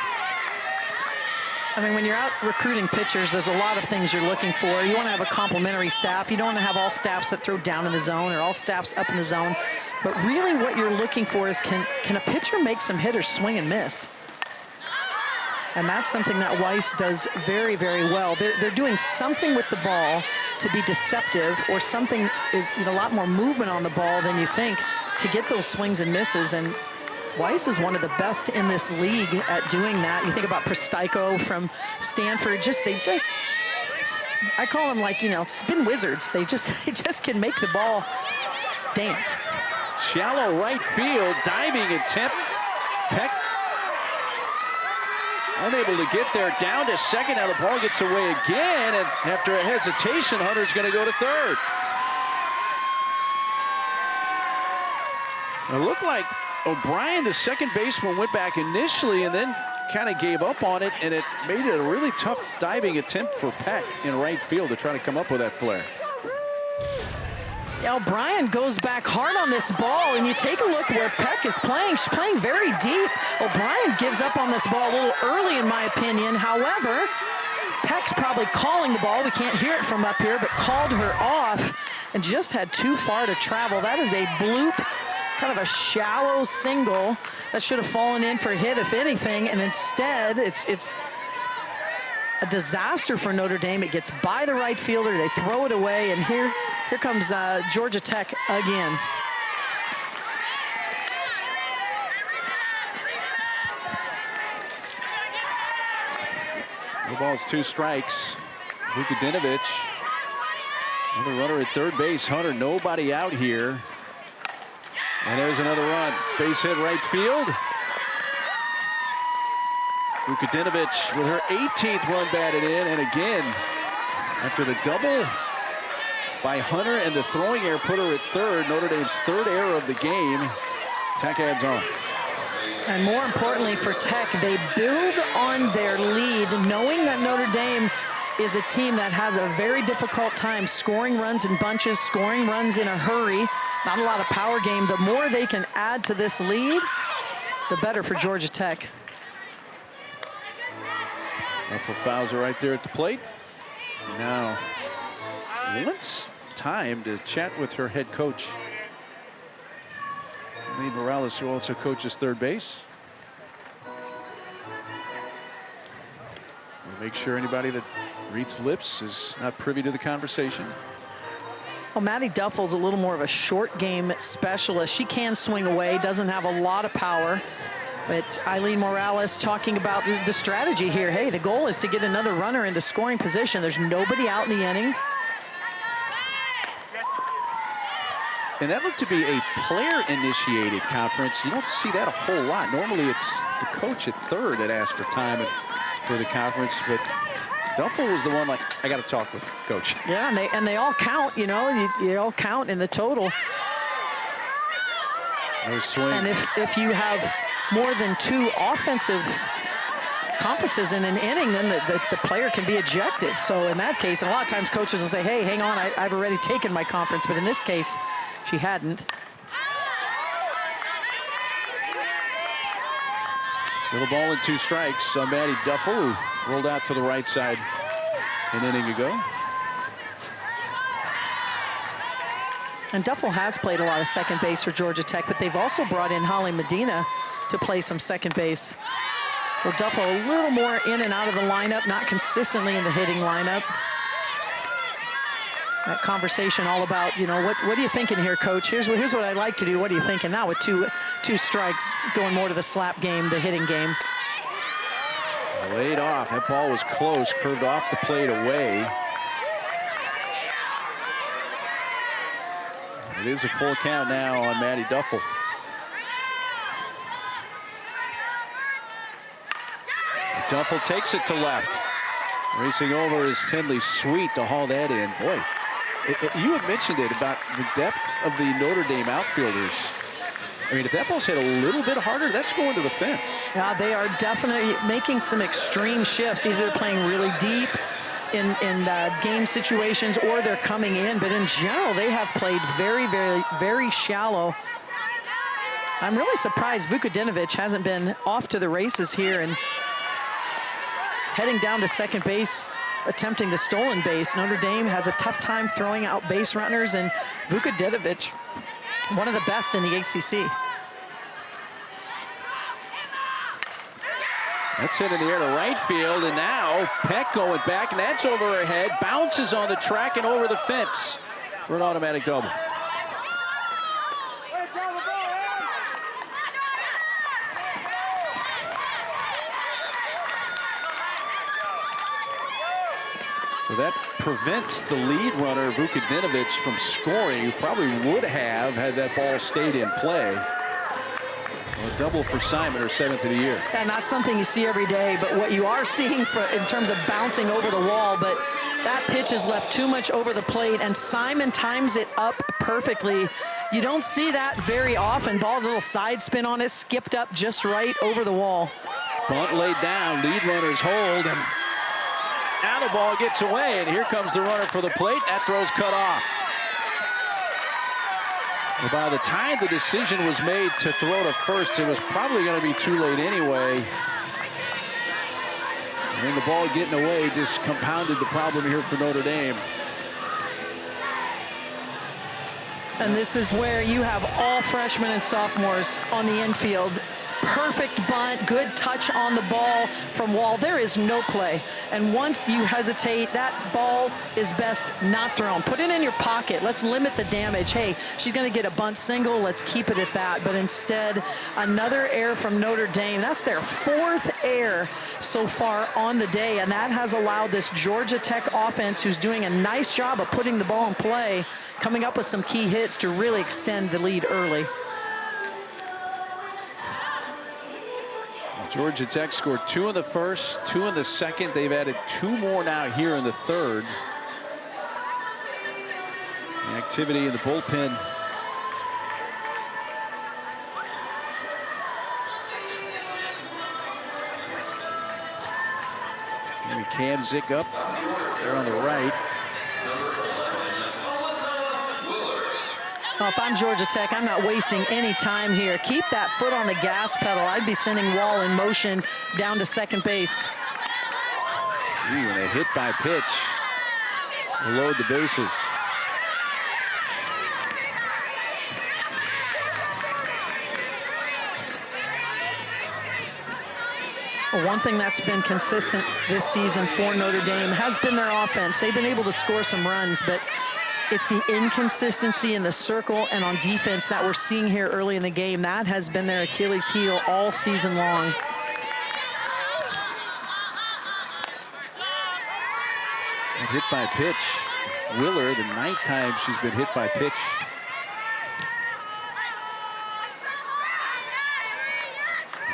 I mean, when you're out recruiting pitchers, there's a lot of things you're looking for. You want to have a complementary staff. You don't want to have all staffs that throw down in the zone or all staffs up in the zone. But really what you're looking for is can a pitcher make some hitters swing and miss? And that's something that Weiss does very, very well. They're doing something with the ball to be deceptive, or something is a lot more movement on the ball than you think to get those swings and misses. And Weiss is one of the best in this league at doing that. You think about Pristyko from Stanford. I call them like, spin wizards. They just can make the ball dance. Shallow right field, diving attempt. Peck unable to get there, down to second. Now the ball gets away again, and after a hesitation, Hunter's going to go to third. It looked like O'Brien, the second baseman, went back initially and then kind of gave up on it, and it made it a really tough diving attempt for Peck in right field to try to come up with that flare. Yeah, O'Brien goes back hard on this ball, and you take a look where Peck is playing. She's playing very deep. O'Brien gives up on this ball a little early, in my opinion. However, Peck's probably calling the ball. We can't hear it from up here, but called her off and just had too far to travel. That is a bloop, kind of a shallow single that should have fallen in for a hit, if anything, and instead it's a disaster for Notre Dame. It gets by the right fielder, they throw it away, and here comes Georgia Tech again. The ball's 2 strikes. Vukadinovich, another runner at third base. Hunter, nobody out here. And there's another run. Base hit right field. Vukadinovich with her 18th run batted in. And again, after the double by Hunter and the throwing error put her at third, Notre Dame's 3rd error of the game. Tech adds on. And more importantly for Tech, they build on their lead, knowing that Notre Dame is a team that has a very difficult time scoring runs in bunches, scoring runs in a hurry. Not a lot of power game. The more they can add to this lead, the better for Georgia Tech. Russell Fowler right there at the plate. Now, wants time to chat with her head coach, Lee Morales, who also coaches third base. We'll make sure anybody that reads lips is not privy to the conversation. Well, Maddie Duffel's a little more of a short game specialist. She can swing away, doesn't have a lot of power. But Eileen Morales talking about the strategy here. Hey, the goal is to get another runner into scoring position. There's nobody out in the inning. And that looked to be a player-initiated conference. You don't see that a whole lot. Normally it's the coach at third that asks for time for the conference, but Duffel was the one like, I got to talk with coach. Yeah, and they all count, you know, you all count in the total. No swing. And if you have more than 2 offensive conferences in an inning, then the player can be ejected. So in that case, and a lot of times coaches will say, hey, hang on, I've already taken my conference. But in this case, she hadn't. Still a ball and 2 strikes on Maddie Duffel, who rolled out to the right side an inning ago. And Duffel has played a lot of second base for Georgia Tech, but they've also brought in Holly Medina to play some second base. So Duffel a little more in and out of the lineup, not consistently in the hitting lineup. That conversation all about, you know, what are you thinking here, coach? Here's what I'd like to do. What are you thinking now with two strikes, going more to the slap game, the hitting game? Laid off. That ball was close, curved off the plate away. It is a full count now on Maddie Duffel. Duffel takes it to left. Racing over is Tinley Sweet to haul that in. Boy, you had mentioned it about the depth of the Notre Dame outfielders. I mean, if that ball's hit a little bit harder, that's going to the fence. Yeah, they are definitely making some extreme shifts. Either they're playing really deep in game situations or they're coming in. But in general, they have played very, very, very shallow. I'm really surprised Vukadinovic hasn't been off to the races here and heading down to second base, attempting the stolen base. Notre Dame has a tough time throwing out base runners, and Vukadinovic, one of the best in the ACC. That's hit in the air to right field, and now Peck going back, and that's over her head, bounces on the track and over the fence for an automatic double. So that prevents the lead runner, Vukadinovic, from scoring, who probably would have had that ball stayed in play. A double for Simon, her 7th of the year. Yeah, not something you see every day, but what you are seeing in terms of bouncing over the wall, but that pitch is left too much over the plate, and Simon times it up perfectly. You don't see that very often. Ball, a little side spin on it, skipped up just right over the wall. Bunt laid down, lead runners hold, and now the ball gets away, and here comes the runner for the plate. That throw's cut off. Well, by the time the decision was made to throw to first, it was probably going to be too late anyway. And the ball getting away just compounded the problem here for Notre Dame. And this is where you have all freshmen and sophomores on the infield. Perfect bunt, good touch on the ball from Wall. There is no play. And once you hesitate, that ball is best not thrown. Put it in your pocket. Let's limit the damage. Hey, she's going to get a bunt single. Let's keep it at that. But instead, another error from Notre Dame. That's their 4th error so far on the day. And that has allowed this Georgia Tech offense, who's doing a nice job of putting the ball in play, coming up with some key hits to really extend the lead early. Georgia Tech scored 2 in the first, 2 in the second. They've added 2 more now here in the third. The activity in the bullpen. Maybe Cam Zick up there on the right. Well, if I'm Georgia Tech, I'm not wasting any time here. Keep that foot on the gas pedal. I'd be sending Wall in motion down to second base. Ooh, and a hit by pitch will load the bases. Well, one thing that's been consistent this season for Notre Dame has been their offense. They've been able to score some runs, but it's the inconsistency in the circle and on defense that we're seeing here early in the game. That has been their Achilles heel all season long. And hit by pitch. Willer, the 9th time she's been hit by pitch.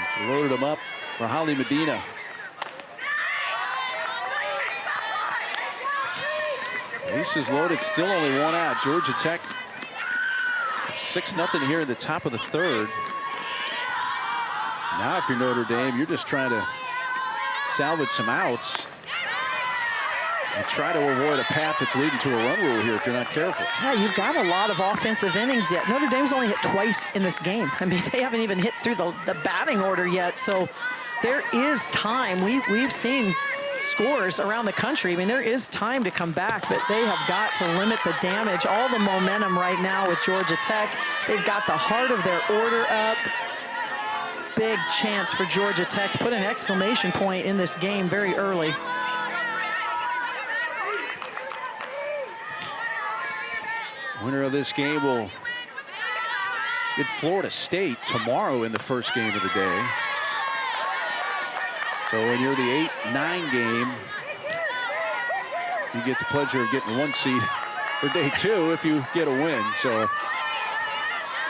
It's loaded him up for Holly Medina. Bases loaded, still only 1 out. Georgia Tech 6-0 here in the top of the third. Now if you're Notre Dame, you're just trying to salvage some outs and try to avoid a path that's leading to a run rule here if you're not careful. Yeah, you've got a lot of offensive innings yet. Notre Dame's only hit twice in this game. I mean, they haven't even hit through the batting order yet, so there is time. We've seen scores around the country. I mean, there is time to come back, but they have got to limit the damage. All the momentum right now with Georgia Tech. They've got the heart of their order up. Big chance for Georgia Tech to put an exclamation point in this game very early. Winner of this game will get Florida State tomorrow in the first game of the day. So when you're the 8-9 game, you get the pleasure of getting 1 seed for day 2 if you get a win. So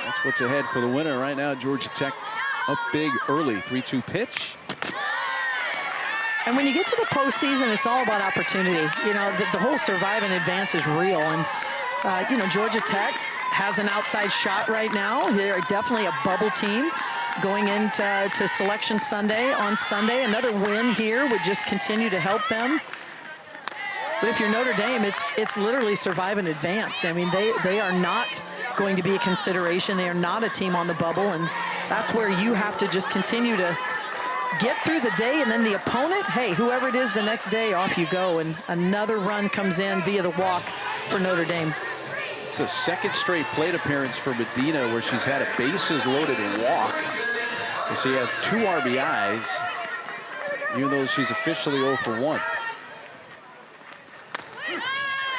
that's what's ahead for the winner right now. Georgia Tech up big early, 3-2 pitch. And when you get to the postseason, it's all about opportunity. You know, the whole survive and advance is real. And, you know, Georgia Tech has an outside shot right now. They're definitely a bubble team going into Selection Sunday on Sunday. Another win here would just continue to help them. But if you're Notre Dame, it's literally survive and advance. I mean, they are not going to be a consideration. They are not a team on the bubble, and that's where you have to just continue to get through the day, and then the opponent, hey, whoever it is the next day, off you go. And another run comes in via the walk for Notre Dame. It's a second straight plate appearance for Medina where she's had a bases loaded walk. So she has 2 RBIs, even though she's officially 0 for 1.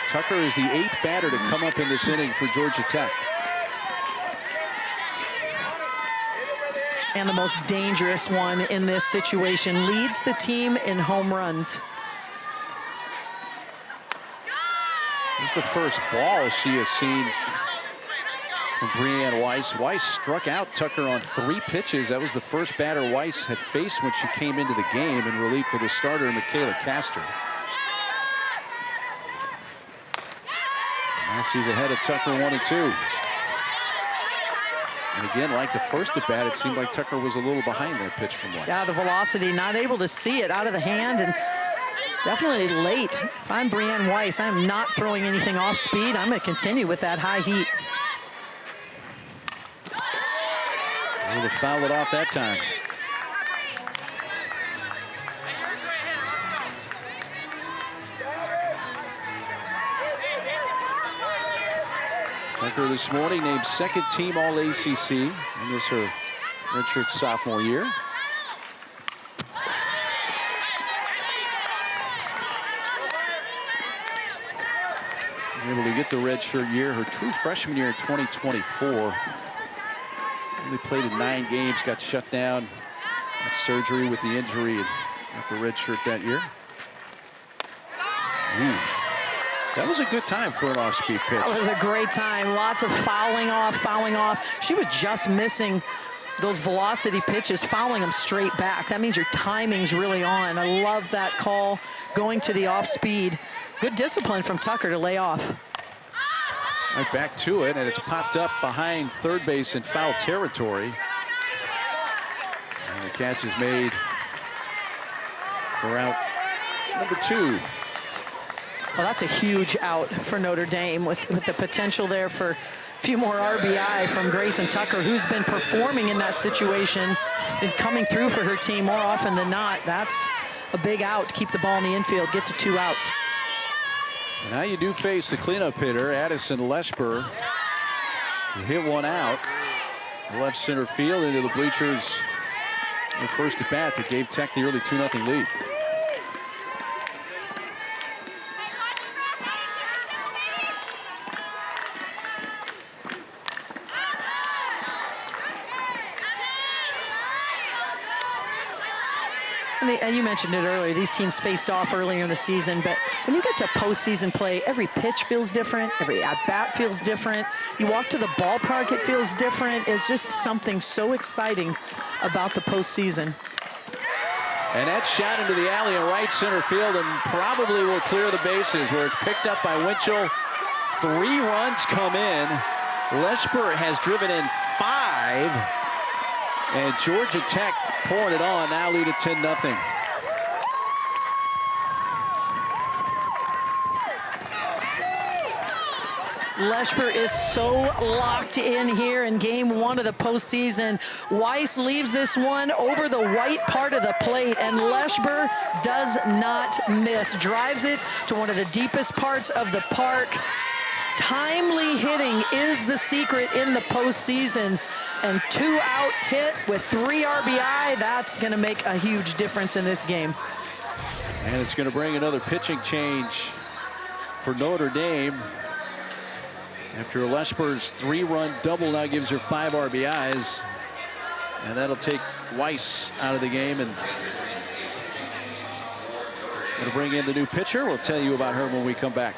Tucker is the 8th batter to come up in this inning for Georgia Tech. And the most dangerous one in this situation, leads the team in home runs. This is the first ball she has seen from Brianne Weiss. Weiss struck out Tucker on 3 pitches. That was the first batter Weiss had faced when she came into the game in relief for the starter, Michaela Castor. Now she's ahead of Tucker 1-2. And again, like the first at bat, it seemed like Tucker was a little behind that pitch from Weiss. Yeah, the velocity, not able to see it out of the hand, and definitely late. If I'm Brianne Weiss, I'm not throwing anything off speed. I'm going to continue with that high heat. Able to foul it off that time. Tucker this morning named 2nd team All-ACC in this her redshirt sophomore year. Able to get the redshirt year, her true freshman year in 2024. Only played in 9 games, got shut down. Had surgery with the injury and got the redshirt that year. Ooh. That was a good time for an off-speed pitch. That was a great time. Lots of fouling off. She was just missing those velocity pitches, fouling them straight back. That means your timing's really on. I love that call, going to the off-speed. Good discipline from Tucker to lay off. Right back to it, and it's popped up behind third base in foul territory. And the catch is made for out number 2. Well, that's a huge out for Notre Dame with the potential there for a few more RBI from Grayson Tucker, who's been performing in that situation and coming through for her team more often than not. That's a big out to keep the ball in the infield, get to 2 outs. Now you do face the cleanup hitter, Addison Leshber, who hit one out. Left center field into the bleachers. The first at bat that gave Tech the early 2-0 lead. And you mentioned it earlier, these teams faced off earlier in the season, but when you get to postseason play, every pitch feels different, every at-bat feels different. You walk to the ballpark, it feels different. It's just something so exciting about the postseason. And that shot into the alley in right center field and probably will clear the bases, where it's picked up by Winchell. 3 runs come in, Leshber has driven in 5, and Georgia Tech pouring it on, now lead at 10-0. Leshber is so locked in here in game 1 of the postseason. Weiss leaves this one over the white part of the plate, and Leshber does not miss. Drives it to one of the deepest parts of the park. Timely hitting is the secret in the postseason, and 2-out hit with 3 RBI, that's going to make a huge difference in this game. And it's going to bring another pitching change for Notre Dame. After Leshber's 3-run double now gives her 5 RBIs. And that'll take Weiss out of the game. And going to bring in the new pitcher. We'll tell you about her when we come back.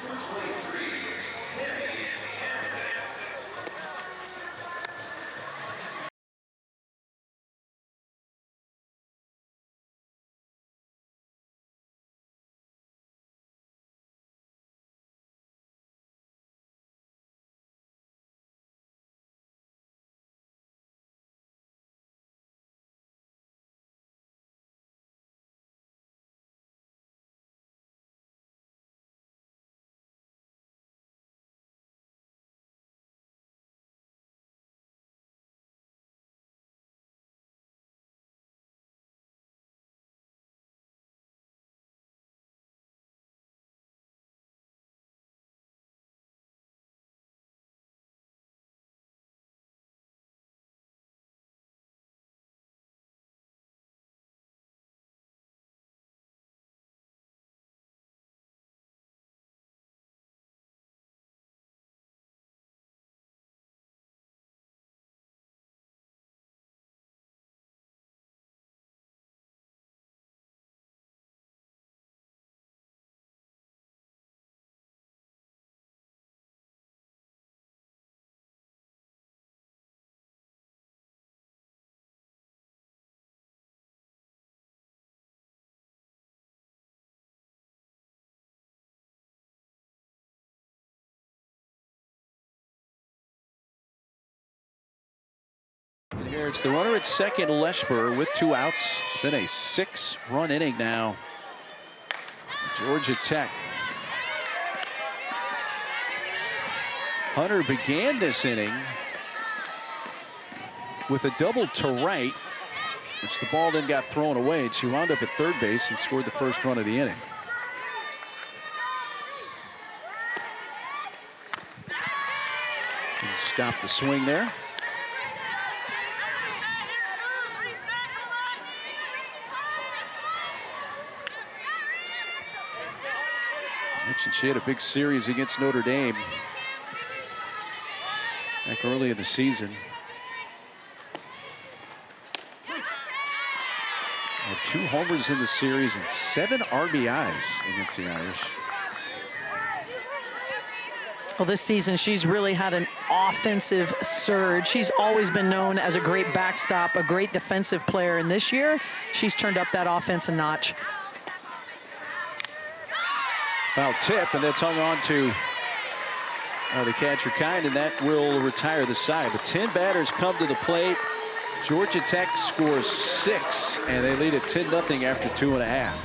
And here it's the runner at second, Leshber, with 2 outs. It's been a 6-run inning now. Georgia Tech. Hunter began this inning with a double to right, which the ball then got thrown away, and she wound up at third base and scored the first run of the inning. And stop the swing there. Mentioned she had a big series against Notre Dame back early in the season. Had 2 homers in the series and 7 RBIs against the Irish. Well, this season, she's really had an offensive surge. She's always been known as a great backstop, a great defensive player, and this year, she's turned up that offense a notch. Foul tip, and that's hung on to the catcher Kind, and that will retire the side. But 10 batters come to the plate. Georgia Tech scores 6, and they lead at 10-0 after 2.5.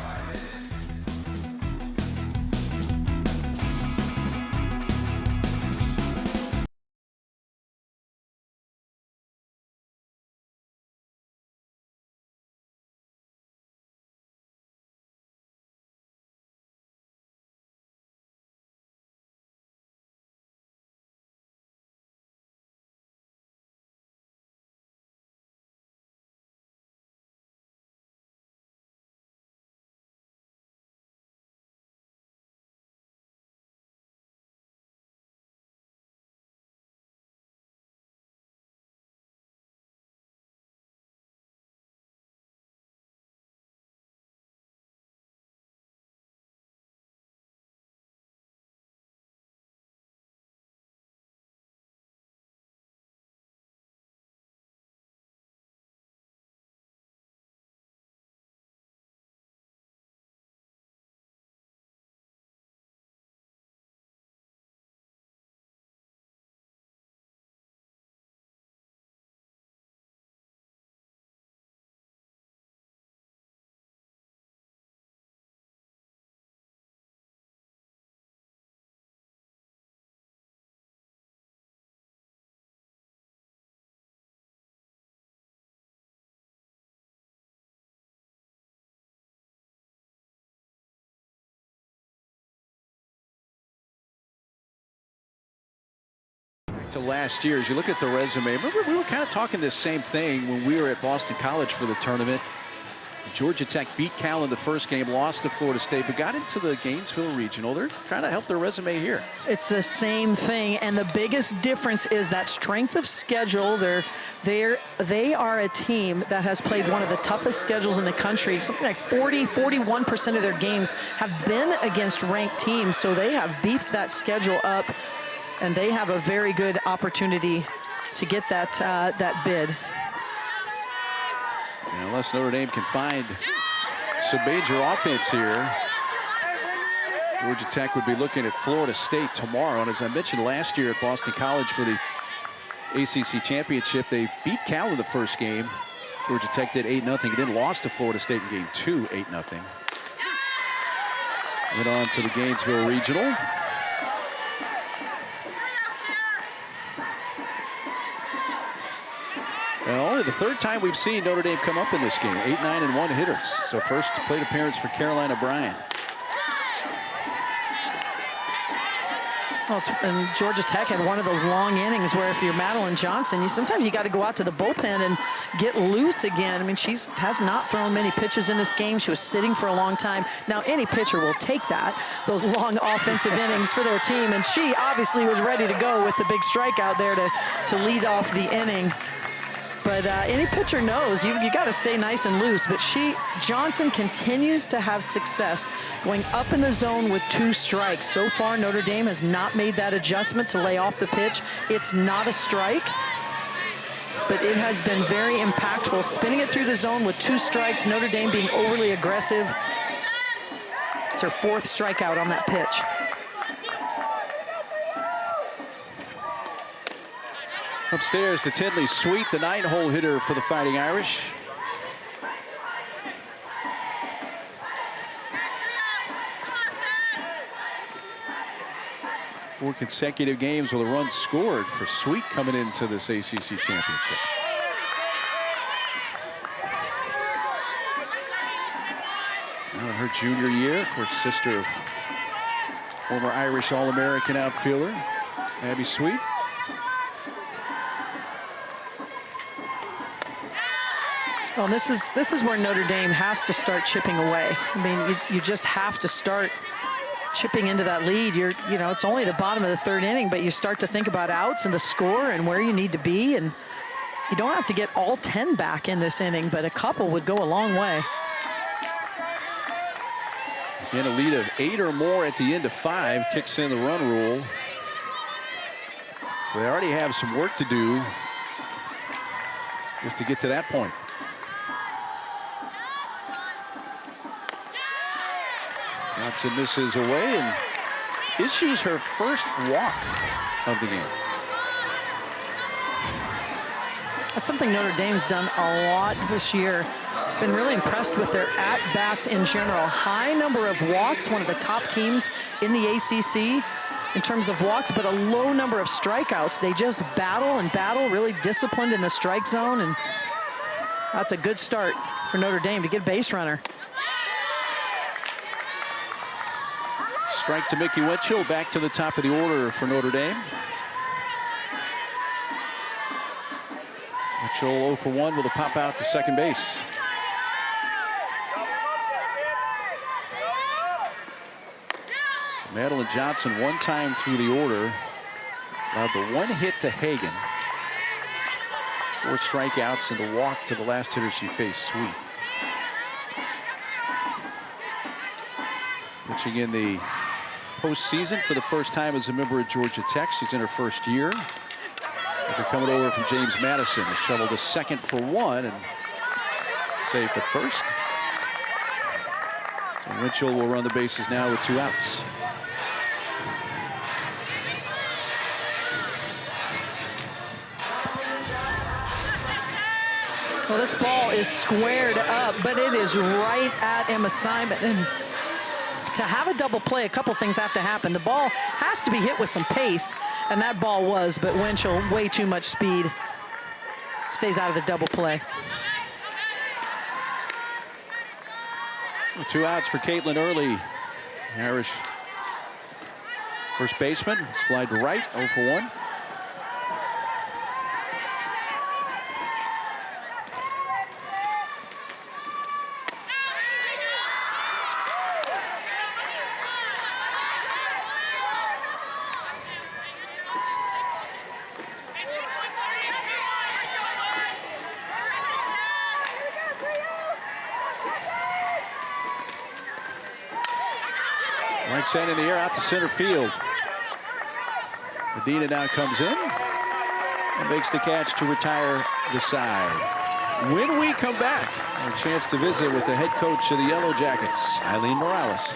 to last year, as you look at the resume, remember we were kind of talking this same thing when we were at Boston College for the tournament. Georgia Tech beat Cal in the first game, lost to Florida State, but got into the Gainesville Regional. They're trying to help their resume here. It's the same thing, and the biggest difference is that strength of schedule. They are a team that has played one of the toughest schedules in the country. Something like 41% of their games have been against ranked teams, so they have beefed that schedule up, and they have a very good opportunity to get that bid. And unless Notre Dame can find some major offense here, Georgia Tech would be looking at Florida State tomorrow. And as I mentioned last year at Boston College for the ACC Championship, they beat Cal in the first game. Georgia Tech did 8-0, and then lost to Florida State in game 2, 8-0. Went on to the Gainesville Regional. And only the third time we've seen Notre Dame come up in this game. 8, 9, and 1 hitters. So first plate appearance for Carolina Bryant. Well, and Georgia Tech had one of those long innings where if you're Madeline Johnson, sometimes you got to go out to the bullpen and get loose again. I mean, she has not thrown many pitches in this game. She was sitting for a long time. Now, any pitcher will take those long offensive innings for their team, and she obviously was ready to go with the big strikeout there to lead off the inning. But any pitcher knows you got to stay nice and loose. But Johnson continues to have success going up in the zone with 2 strikes. So far, Notre Dame has not made that adjustment to lay off the pitch. It's not a strike, but it has been very impactful. Spinning it through the zone with 2 strikes, Notre Dame being overly aggressive. It's her 4th strikeout on that pitch. Upstairs to Tinley Sweet, the 9-hole hitter for the Fighting Irish. Four consecutive games with a run scored for Sweet coming into this ACC championship. Now in her junior year, of course, sister of former Irish All-American outfielder Abby Sweet. Well, this is where Notre Dame has to start chipping away. I mean, you just have to start chipping into that lead. It's only the bottom of the 3rd inning, but you start to think about outs and the score and where you need to be. And you don't have to get all 10 back in this inning, but a couple would go a long way. Again, a lead of 8 or more at the end of 5 kicks in the run rule. So they already have some work to do just to get to that point. Johnson misses away and issues her first walk of the game. That's something Notre Dame's done a lot this year. Been really impressed with their at-bats in general. High number of walks, one of the top teams in the ACC in terms of walks, but a low number of strikeouts. They just battle and battle, really disciplined in the strike zone, and that's a good start for Notre Dame to get a base runner. Strike to Mickey Winchell, back to the top of the order for Notre Dame. Winchell 0 for 1 with a pop out to second base. So Madeline Johnson, 1 time through the order, allowed the 1 hit to Hagan. 4 strikeouts and a walk to the last hitter she faced, Sweet. Pitching in the postseason for the first time as a member of Georgia Tech. She's in her first year. After coming over from James Madison, a shovel to second for 1 and safe at first. So Winchell will run the bases now with 2 outs. Well, this ball is squared up, but it is right at Emma Simon. And to have a double play, a couple things have to happen. The ball has to be hit with some pace, and that ball was, but Winchell, way too much speed. Stays out of the double play. 2 outs for Caitlin Early. Irish first baseman. It's fly to right, 0 for 1. Right side in the air out to center field. Medina now comes in and makes the catch to retire the side. When we come back, a chance to visit with the head coach of the Yellow Jackets, Eileen Morales.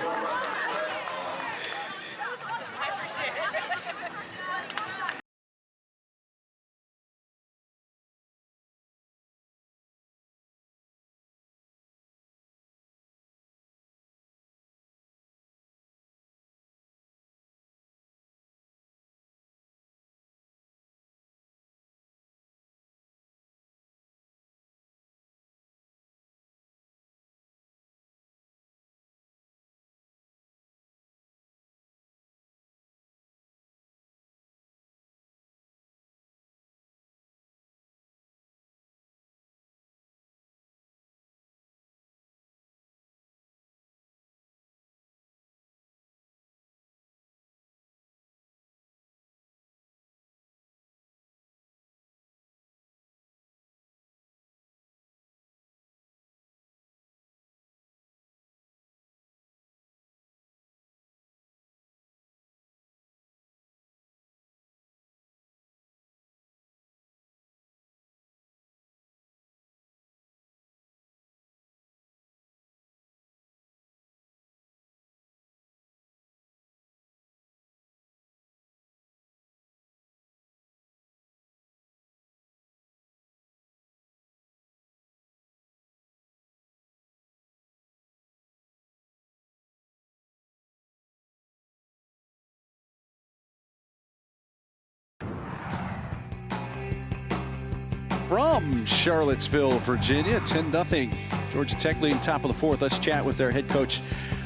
From Charlottesville, Virginia, 10-0. Georgia Tech leading top of the fourth. Let's chat with their head coach,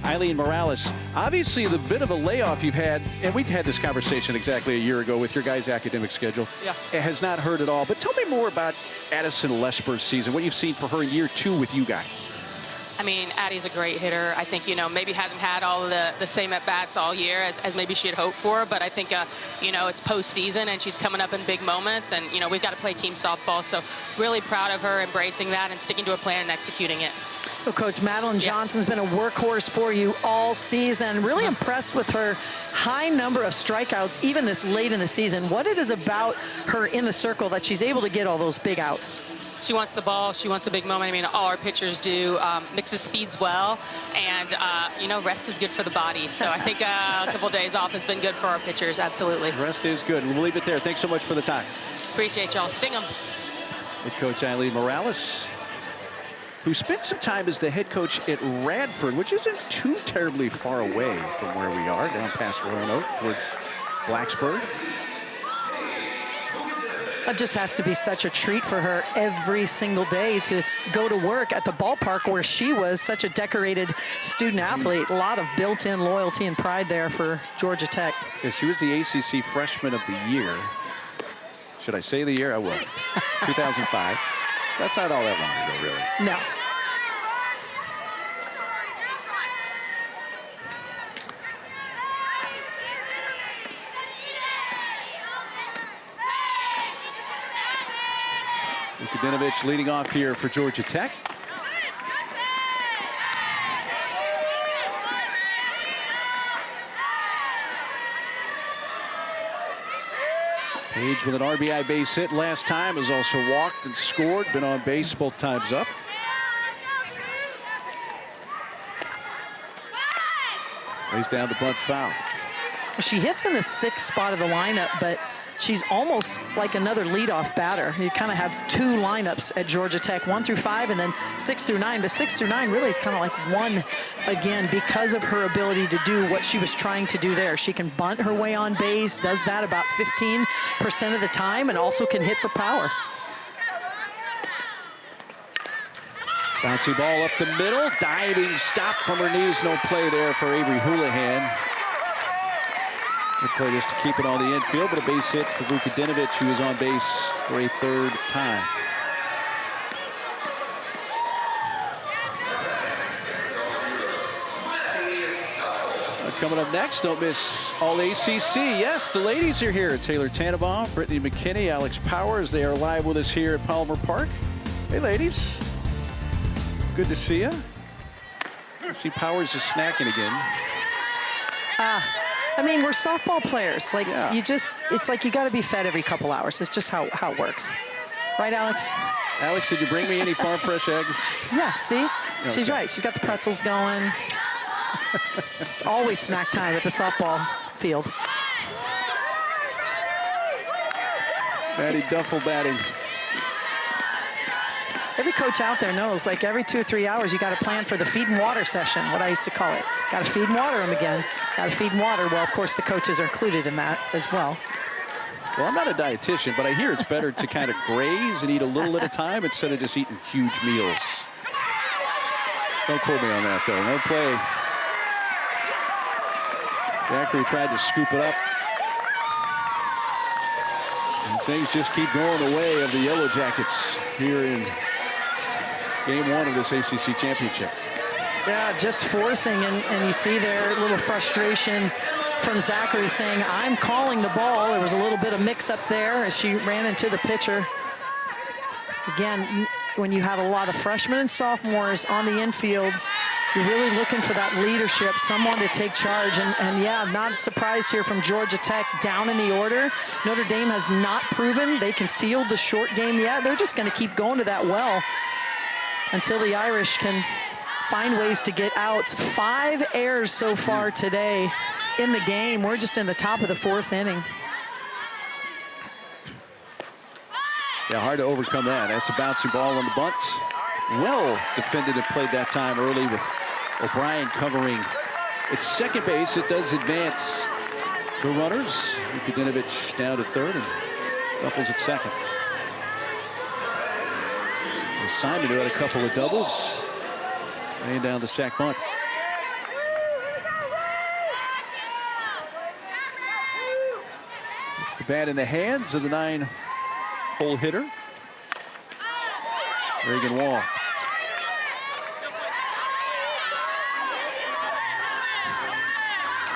Eileen Morales. Obviously, the bit of a layoff you've had, and we had this conversation exactly a year ago with your guys' academic schedule. Yeah. It has not hurt at all. But tell me more about Addison Leshber's season, what you've seen for her in year 2 with you guys. I mean, Addie's a great hitter. I think, maybe hasn't had all the same at-bats all year as maybe she had hoped for. But I think, it's postseason, and she's coming up in big moments. And, we've got to play team softball. So really proud of her embracing that and sticking to a plan and executing it. Well, Coach, Madeline Johnson's been a workhorse for you all season. Really impressed with her high number of strikeouts, even this late in the season. What it is about her in the circle that she's able to get all those big outs? She wants the ball. She wants a big moment. I mean, all our pitchers do. Mixes speeds well. And, rest is good for the body. So I think a couple of days off has been good for our pitchers. Absolutely. Rest is good. We'll leave it there. Thanks so much for the time. Appreciate y'all. Sting 'em. Head coach Eileen Morales, who spent some time as the head coach at Radford, which isn't too terribly far away from where we are, down past Roanoke towards Blacksburg. It just has to be such a treat for her every single day to go to work at the ballpark where she was such a decorated student athlete. A lot of built-in loyalty and pride there for Georgia Tech. Yeah, she was the ACC Freshman of the Year. Should I say the year? I will. 2005. That's not all that long ago, really. No. Vukadinovich leading off here for Georgia Tech. Page with an RBI base hit last time, has also walked and scored, been on base both times up. Lays down the bunt foul. She hits in the 6th spot of the lineup, but she's almost like another leadoff batter. You kind of have 2 lineups at Georgia Tech, 1 through 5 and then 6 through 9. But 6 through 9 really is kind of like 1 again because of her ability to do what she was trying to do there. She can bunt her way on base, does that about 15% of the time, and also can hit for power. Bouncy ball up the middle, diving stop from her knees, no play there for Avery Houlihan. Good play just to keep it on the infield, but a base hit for Vukadinovich, who is on base for a 3rd time. Coming up next, don't miss All ACC. Yes, the ladies are here. Taylor Tannenbaum, Brittany McKinney, Alex Powers. They are live with us here at Palmer Park. Hey, ladies. Good to see you. I see Powers is snacking again. I mean, we're softball players. Like, it's like you got to be fed every couple hours. It's just how it works. Right, Alex? Alex, did you bring me any farm fresh eggs? Yeah, see? Okay. She's right. She's got the pretzels going. It's always snack time at the softball field. Maddie Duffel batting. Every coach out there knows, like every 2 or 3 hours, you got to plan for the feed and water session, what I used to call it. Got to feed and water them again. Got to feed and water. Well, of course, the coaches are included in that as well. Well, I'm not a dietitian, but I hear it's better to kind of graze and eat a little at a time instead of just eating huge meals. Don't quote me on that, though. No play. Zachary tried to scoop it up. And things just keep going the way of the Yellow Jackets here in Game 1 of this ACC championship. Yeah, just forcing, and you see their little frustration from Zachary saying, I'm calling the ball. There was a little bit of mix-up there as she ran into the pitcher. Again, when you have a lot of freshmen and sophomores on the infield, you're really looking for that leadership, someone to take charge. And yeah, not surprised here from Georgia Tech down in the order. Notre Dame has not proven they can field the short game yet. They're just going to keep going to that well until the Irish can find ways to get outs. 5 errors so far today in the game. We're just in the top of the 4th inning. Yeah, hard to overcome that. That's a bouncing ball on the bunt. Well defended and played that time early with O'Brien covering at second base. It does advance the runners. Vukadinovich down to third and Duffels at second. Simon who had a couple of doubles. Laying down the sack bunt. It's the bat in the hands of the 9-hole hitter, Reagan Wall.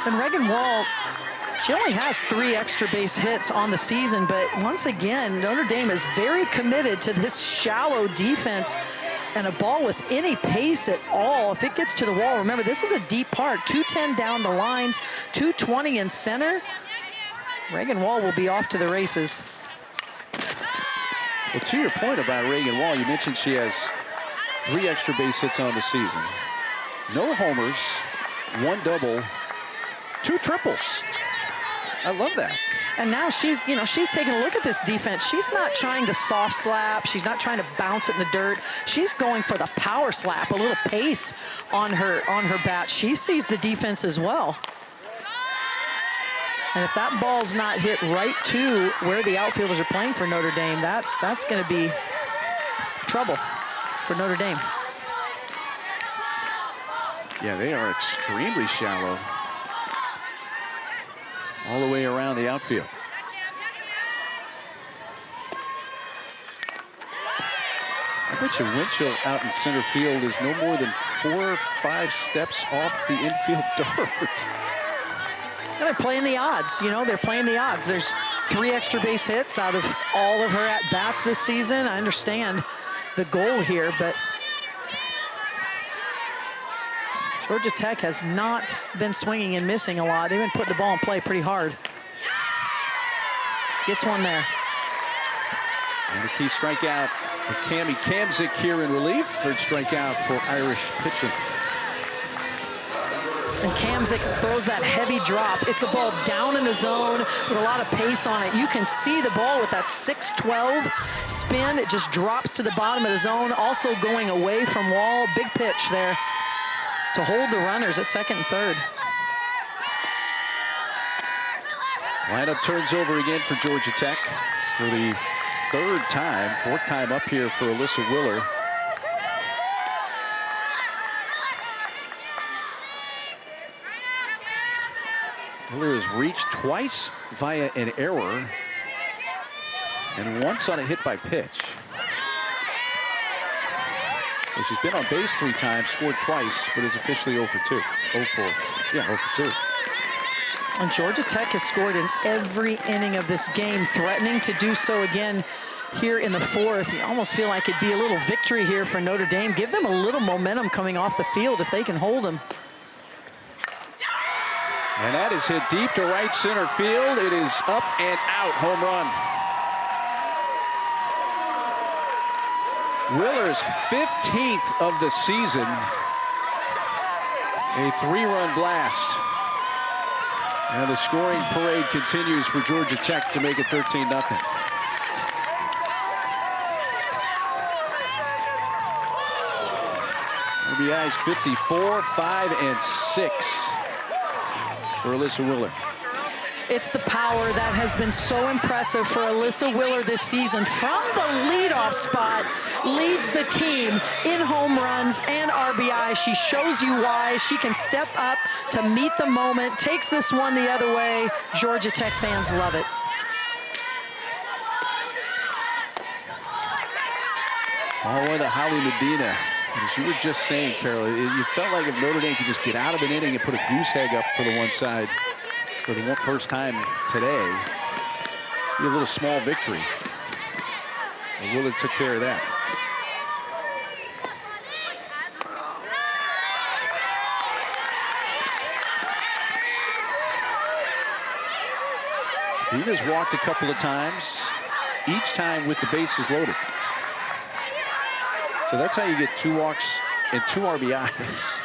And Reagan Wall, she only has 3 extra base hits on the season, but once again, Notre Dame is very committed to this shallow defense and a ball with any pace at all. If it gets to the wall, remember, this is a deep park. 210 down the lines, 220 in center. Reagan Wall will be off to the races. Well, to your point about Reagan Wall, you mentioned she has 3 extra base hits on the season. No homers, 1 double, 2 triples. I love that. And now she's taking a look at this defense. She's not trying the soft slap. She's not trying to bounce it in the dirt. She's going for the power slap, a little pace on her bat. She sees the defense as well. And if that ball's not hit right to where the outfielders are playing for Notre Dame, that's going to be trouble for Notre Dame. Yeah, they are extremely shallow all the way around the outfield. I bet you Winchell out in center field is no more than 4 or 5 steps off the infield dirt. And they're playing the odds, they're playing the odds. There's 3 extra base hits out of all of her at-bats this season. I understand the goal here, but Georgia Tech has not been swinging and missing a lot. They've been putting the ball in play pretty hard. Gets one there. And a key strikeout for Cami Kamzik here in relief. 3rd strikeout for Irish pitching. And Kamzik throws that heavy drop. It's a ball down in the zone with a lot of pace on it. You can see the ball with that 6-12 spin. It just drops to the bottom of the zone. Also going away from Wall. Big pitch there to hold the runners at second and third. Lineup turns over again for Georgia Tech for the 3rd time, 4th time up here for Alyssa Willer. Willer has reached twice via an error and once on a hit by pitch. So she's been on base 3 times, scored twice, but is officially 0 for 2. 0 for 2. And Georgia Tech has scored in every inning of this game, threatening to do so again here in the 4th. You almost feel like it'd be a little victory here for Notre Dame. Give them a little momentum coming off the field if they can hold them. And that is hit deep to right center field. It is up and out, home run. Willer's 15th of the season. A 3-run blast. And the scoring parade continues for Georgia Tech to make it 13-0. RBIs 54, 5, and 6 for Alyssa Willer. It's the power that has been so impressive for Alyssa Willer this season. From the leadoff spot, leads the team in home runs and RBI. She shows you why. She can step up to meet the moment, takes this one the other way. Georgia Tech fans love it. Oh, to Holly Medina. As you were just saying, Carol, you felt like if Notre Dame could just get out of an inning and put a goose egg up for the one side for the first time today, be a little small victory. And Willard took care of that. Medina's walked a couple of times, each time with the bases loaded. So that's how you get 2 walks and 2 RBIs.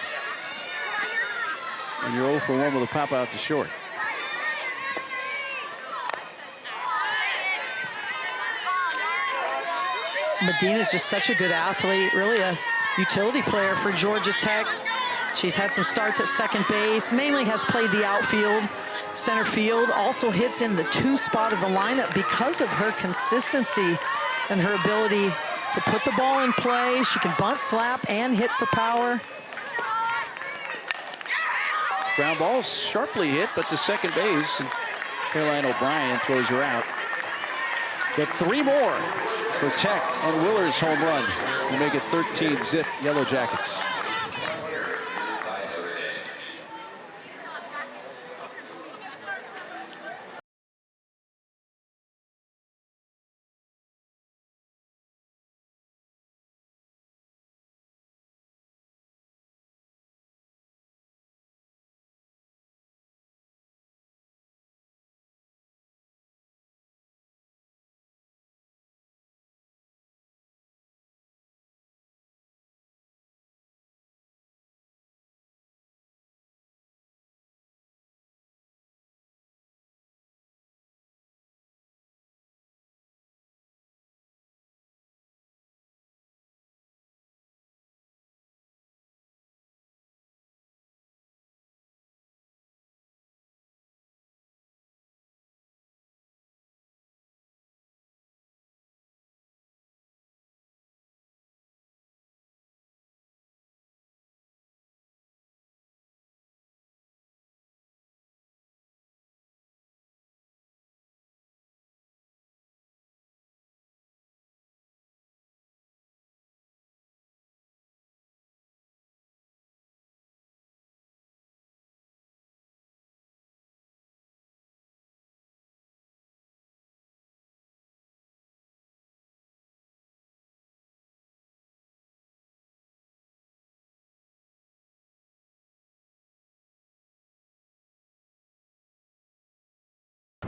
And you're 0 for 1 with a pop out to short. Medina's just such a good athlete, really a utility player for Georgia Tech. She's had some starts at second base, mainly has played the outfield, center field, also hits in the 2 spot of the lineup because of her consistency and her ability to put the ball in play. She can bunt, slap, and hit for power. Ground ball sharply hit, but to second base, and Caroline O'Brien throws her out. But 3 more for Tech on Willer's home run to make it 13-zip Yellow Jackets.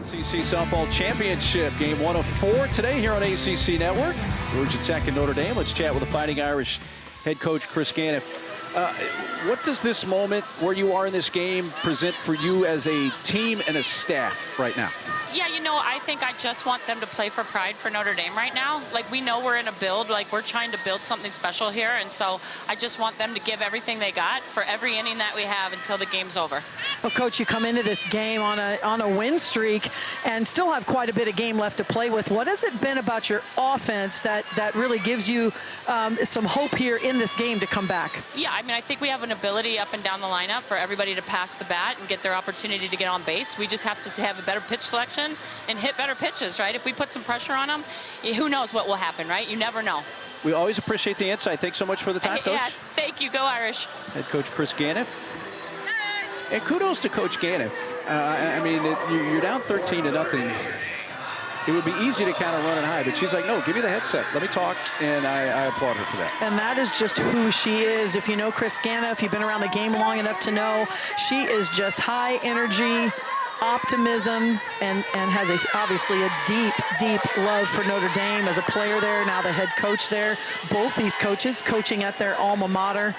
ACC Softball Championship, game 1 of 4 today here on ACC Network. Georgia Tech and Notre Dame. Let's chat with the Fighting Irish head coach Chris Ganiff. What does this moment, where you are in this game, present for you as a team and a staff right now? Yeah, you know, I think I just want them to play for pride for Notre Dame right now. Like, we know we're in a build, like we're trying to build something special here, and so I just want them to give everything they got for every inning that we have until the game's over. Well, Coach, you come into this game on a win streak and still have quite a bit of game left to play with. What has it been about your offense that really gives you some hope here in this game to come back? Yeah, I mean, I think we have an ability up and down the lineup for everybody to pass the bat and get their opportunity to get on base. We just have to have a better pitch selection and hit better pitches, right? If we put some pressure on them, who knows what will happen, right? You never know. We always appreciate the insight. Thanks so much for the time, Coach. Yeah, thank you. Go Irish. Head coach Chris Ganiff. And kudos to Coach Ganiff. I mean, you're down 13-0. it would be easy to kind of run and hide, but she's like, no, give me the headset. Let me talk, and I applaud her for that. And that is just who she is. If you know Chris Ganna, if you've been around the game long enough to know, she is just high energy, optimism, and has obviously a deep, deep love for Notre Dame as a player there, now the head coach there. Both these coaches coaching at their alma mater.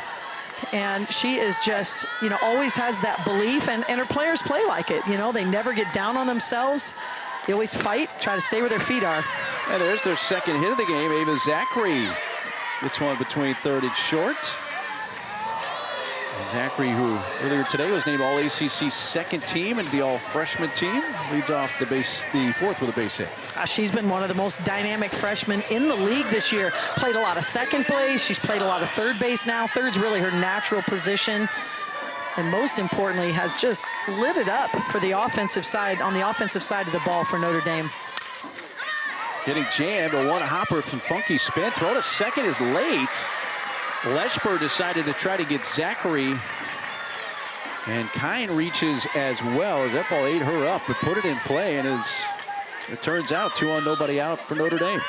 And she is just, you know, always has that belief, and her players play like it. You know, they never get down on themselves. They always fight, try to stay where their feet are. And there's their second hit of the game. Ava Zachary gets one between third and short. And Zachary, who earlier today was named All-ACC second team and the All-Freshman team, leads off the fourth with a base hit. She's been one of the most dynamic freshmen in the league this year. Played a lot of second base. She's played a lot of third base now. Third's really her natural position. And most importantly, has just lit it up for the offensive side, on the offensive side of the ball for Notre Dame. Getting jammed, a one-hopper from Funky spin. Throw to second is late. Leshber decided to try to get Zachary. And Kine reaches as well. That ball ate her up, but put it in play. And as it turns out, 2 on, nobody out for Notre Dame.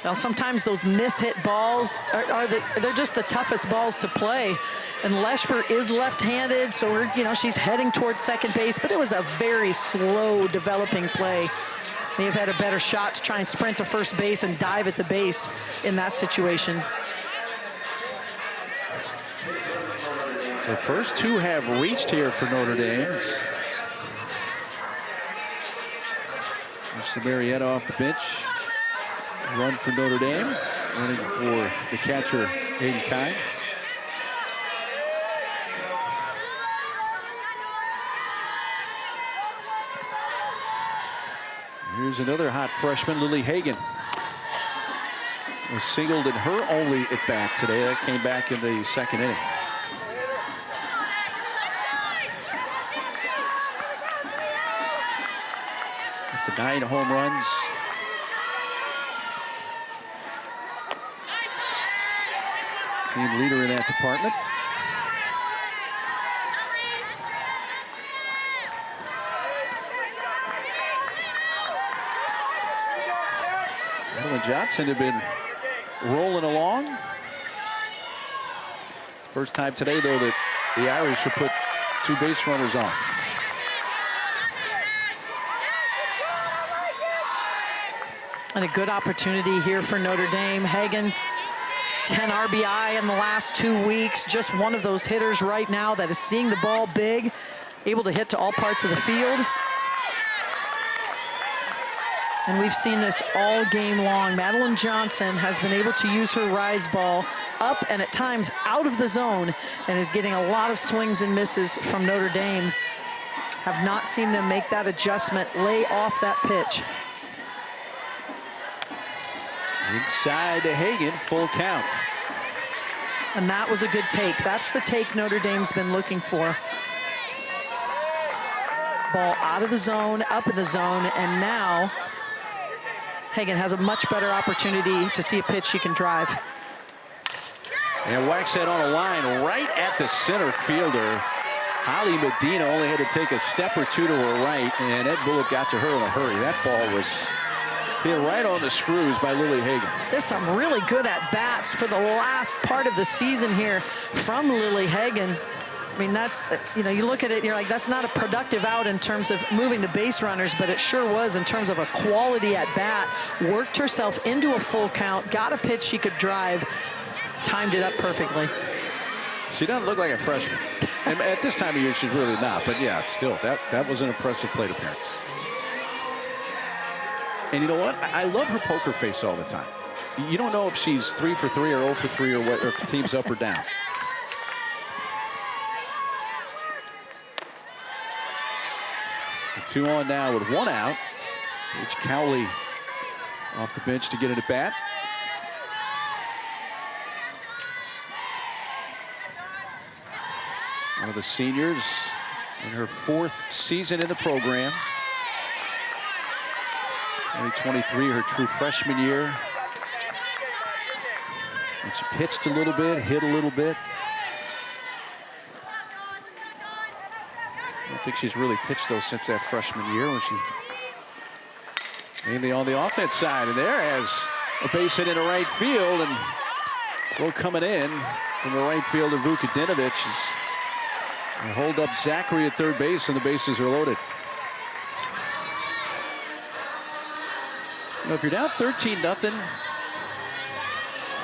Well, sometimes those miss-hit balls they're just the toughest balls to play. And Leshber is left-handed, so she's heading towards second base, but it was a very slow developing play. May have had a better shot to try and sprint to first base and dive at the base in that situation. So first 2 have reached here for Notre Dame. There's Marietta off the bench. Run for Notre Dame. Running for the catcher, Aiden Kine. Here's another hot freshman, Lily Hagan. Was singled in her only at bat today. That came back in the second inning. Up to 9 home runs. Team leader in that department. Madeline Johnson had been rolling along. First time today, though, that the Irish have put 2 base runners on. And a good opportunity here for Notre Dame. Hagan, 10 RBI in the last 2 weeks. Just one of those hitters right now that is seeing the ball big, able to hit to all parts of the field. And we've seen this all game long. Madeline Johnson has been able to use her rise ball up and at times out of the zone and is getting a lot of swings and misses from Notre Dame. Have not seen them make that adjustment, lay off that pitch. Inside to Hagan, full count. And that was a good take. That's the take Notre Dame's been looking for. Ball out of the zone, up in the zone, and now Hagan has a much better opportunity to see a pitch she can drive. And whacks that on a line right at the center fielder. Holly Medina only had to take a step or 2 to her right, and Ed Bullock got to her in a hurry. That ball was hit right on the screws by Lily Hagan. There's some really good at-bats for the last part of the season here from Lily Hagan. I mean, that's, you look at it and you're like, that's not a productive out in terms of moving the base runners, but it sure was in terms of a quality at bat. Worked herself into a full count, got a pitch she could drive, timed it up perfectly. She doesn't look like a freshman. And at this time of year, she's really not, but yeah, still, that was an impressive plate appearance. And you know what? I love her poker face all the time. You don't know if she's 3 for 3 or 0 for 3 or what, or if the team's up or down. The 2 on now with 1 out. Paige Cowley off the bench to get it at bat. One of the seniors in her 4th season in the program. 2023, her true freshman year. And she pitched a little bit, hit a little bit. I don't think she's really pitched, though, since that freshman year when she Mainly on the offense side, and there has a base hit into right field, and throw coming in from the right fielder Vukadinovic is hold up Zachary at third base, and the bases are loaded. You know, if you're down 13-0,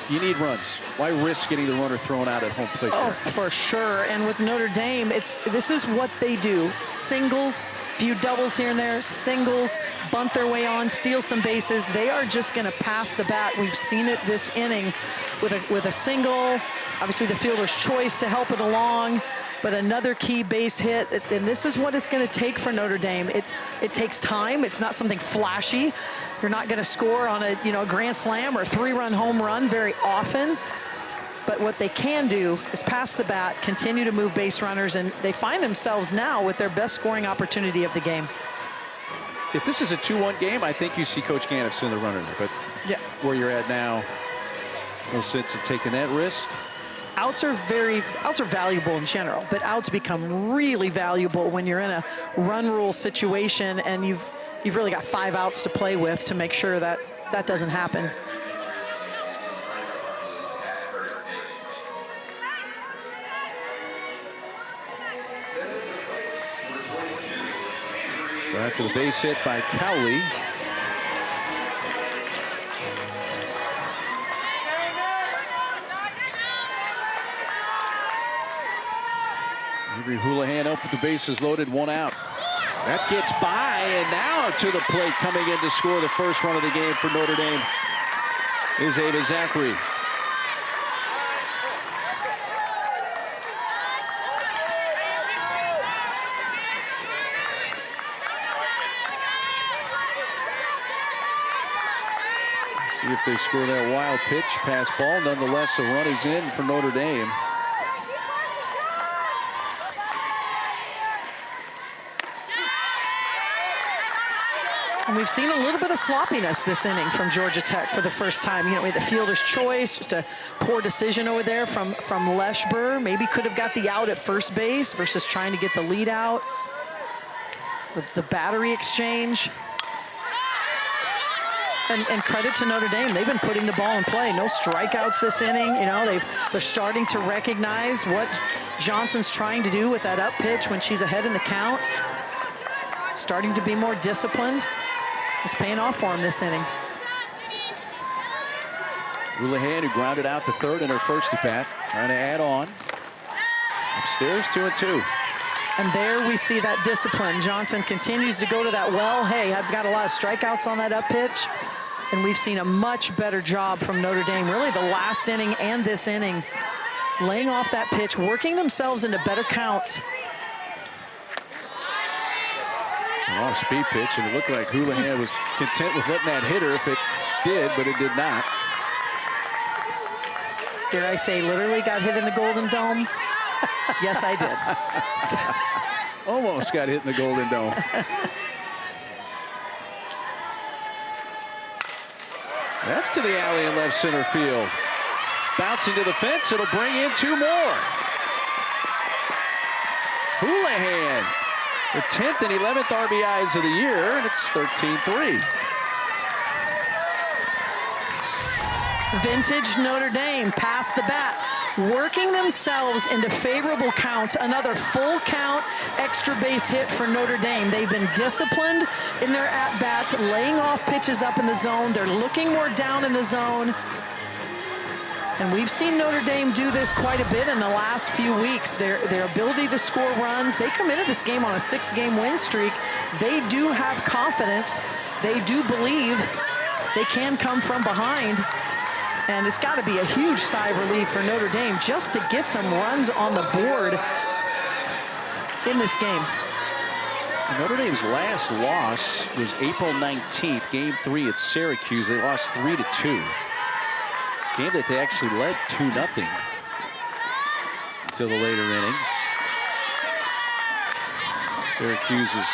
you need runs. Why risk getting the runner thrown out at home plate? Oh, there? for sure. And with Notre Dame, this is what they do. Singles, few doubles here and there, singles, bunt their way on, steal some bases. They are just going to pass the bat. We've seen it this inning with a single, obviously the fielder's choice to help it along, but another key base hit. And this is what it's going to take for Notre Dame. It takes time. It's not something flashy. You're not going to score on a grand slam or a 3-run home run very often. But what they can do is pass the bat, continue to move base runners, and they find themselves now with their best scoring opportunity of the game. If this is a 2-1 game, I think you see Coach Gannett send the runner there. But yeah, where you're at now, no sense in taking that risk. Outs are valuable in general, but outs become really valuable when you're in a run rule situation and you've really got 5 outs to play with to make sure that that doesn't happen. So after the base hit by Cowley, Avery Houlihan up with the bases loaded, 1 out. That gets by, and now to the plate coming in to score the first run of the game for Notre Dame is Ava Zachary. See if they score that wild pitch, pass ball. Nonetheless, a run is in for Notre Dame. And we've seen a little bit of sloppiness this inning from Georgia Tech for the first time. We had the fielder's choice, just a poor decision over there from Leshber. Maybe could have got the out at first base versus trying to get the lead out. The battery exchange. And credit to Notre Dame. They've been putting the ball in play. No strikeouts this inning. They're starting to recognize what Johnson's trying to do with that up pitch when she's ahead in the count. Starting to be more disciplined. It's paying off for him this inning. Houlihan, who grounded out to third in her first at-bat, trying to add on. Upstairs, 2-2. And there we see that discipline. Johnson continues to go to that well. Hey, I've got a lot of strikeouts on that up pitch. And we've seen a much better job from Notre Dame, really the last inning and this inning, laying off that pitch, working themselves into better counts. An off-speed pitch, and it looked like Houlihan was content with letting that hit her if it did, but it did not. Dare I say, literally got hit in the Golden Dome? Yes, I did. Almost got hit in the Golden Dome. That's to the alley in left center field. Bouncing to the fence, it'll bring in 2 more. Houlihan, the 10th and 11th RBIs of the year, and it's 13-3. Vintage Notre Dame past the bat, working themselves into favorable counts. Another full count extra base hit for Notre Dame. They've been disciplined in their at-bats, laying off pitches up in the zone. They're looking more down in the zone. And we've seen Notre Dame do this quite a bit in the last few weeks. Their ability to score runs. They come into this game on a 6-game win streak. They do have confidence. They do believe they can come from behind. And it's got to be a huge sigh of relief for Notre Dame just to get some runs on the board in this game. Notre Dame's last loss was April 19th, Game 3 at Syracuse. They lost 3-2. Game that they actually led 2-0 until the later innings. Syracuse's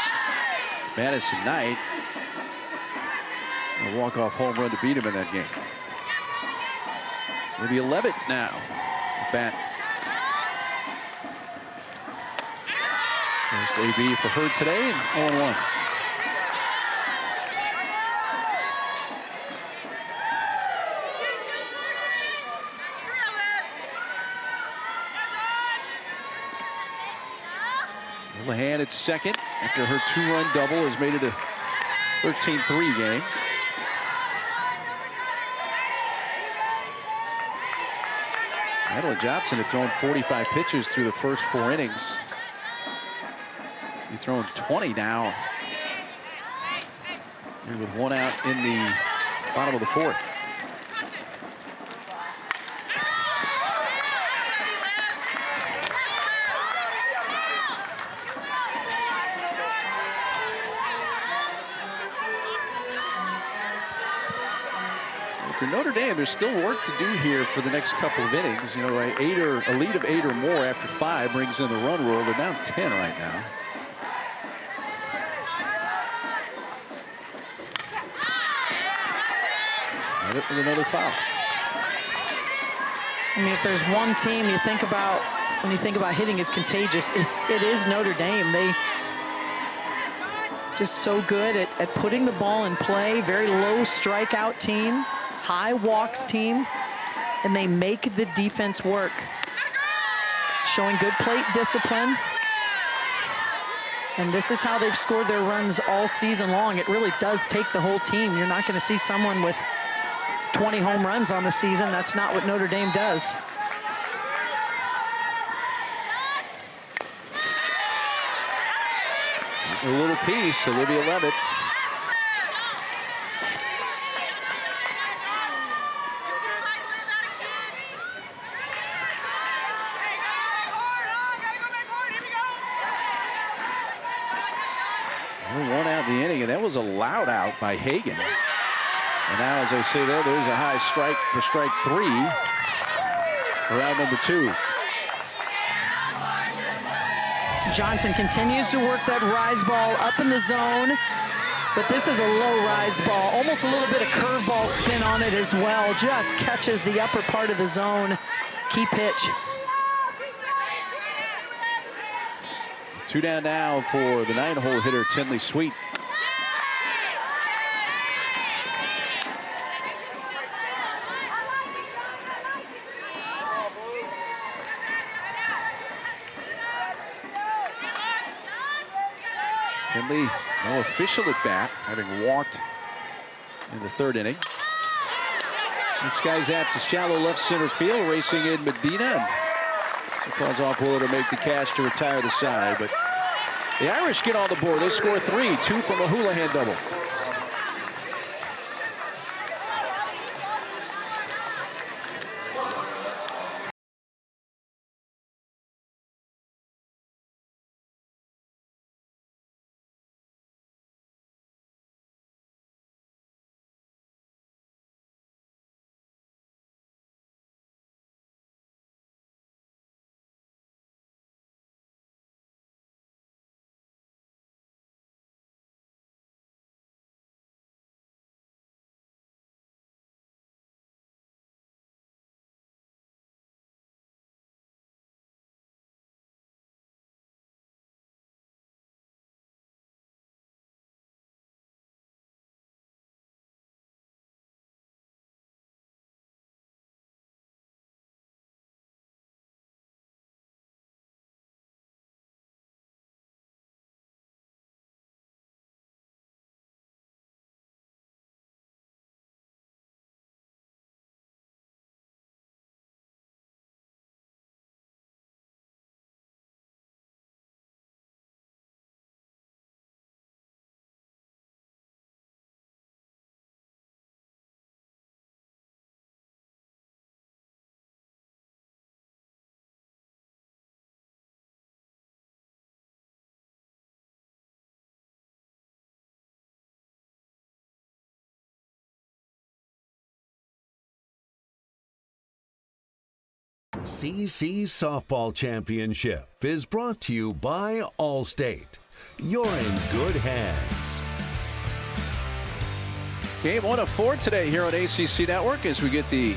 Madison Knight, a walk-off home run to beat him in that game. Maybe 11th now. Bat. First AB for her today, and 0-1. Houlihan at second after her 2-run double has made it a 13-3 game. Madeline Johnson had thrown 45 pitches through the first 4 innings. She's thrown 20 now. And with 1 out in the bottom of the 4th. For Notre Dame, there's still work to do here for the next couple of innings. You know, a lead of 8 or more after 5 brings in the run rule. They're down 10 right now. And it was another foul. I mean, if there's one team you think about when you think about hitting is contagious, it is Notre Dame. They just so good at putting the ball in play. Very low strikeout team. High walks team, and they make the defense work. Showing good plate discipline. And this is how they've scored their runs all season long. It really does take the whole team. You're not going to see someone with 20 home runs on the season. That's not what Notre Dame does. A little piece, Olivia Levitt. The inning, and that was a loud out by Hagan. And now, as I say there's a high strike for strike 3 for out number 2. Johnson continues to work that rise ball up in the zone, but this is a low rise ball, almost a little bit of curveball spin on it as well. Just catches the upper part of the zone. Key pitch. 2 down now for the 9-hole hitter, Tinley Sweet. Tinley, no official at bat, having walked in the 3rd inning. This guy's out to shallow left center field, racing in Medina. She calls off Willer to make the catch to retire the side, but the Irish get on the board. They score 3, 2 from a Houlihan double. CC Softball Championship is brought to you by Allstate. You're in good hands. Game 1 of 4 today here on ACC Network as we get the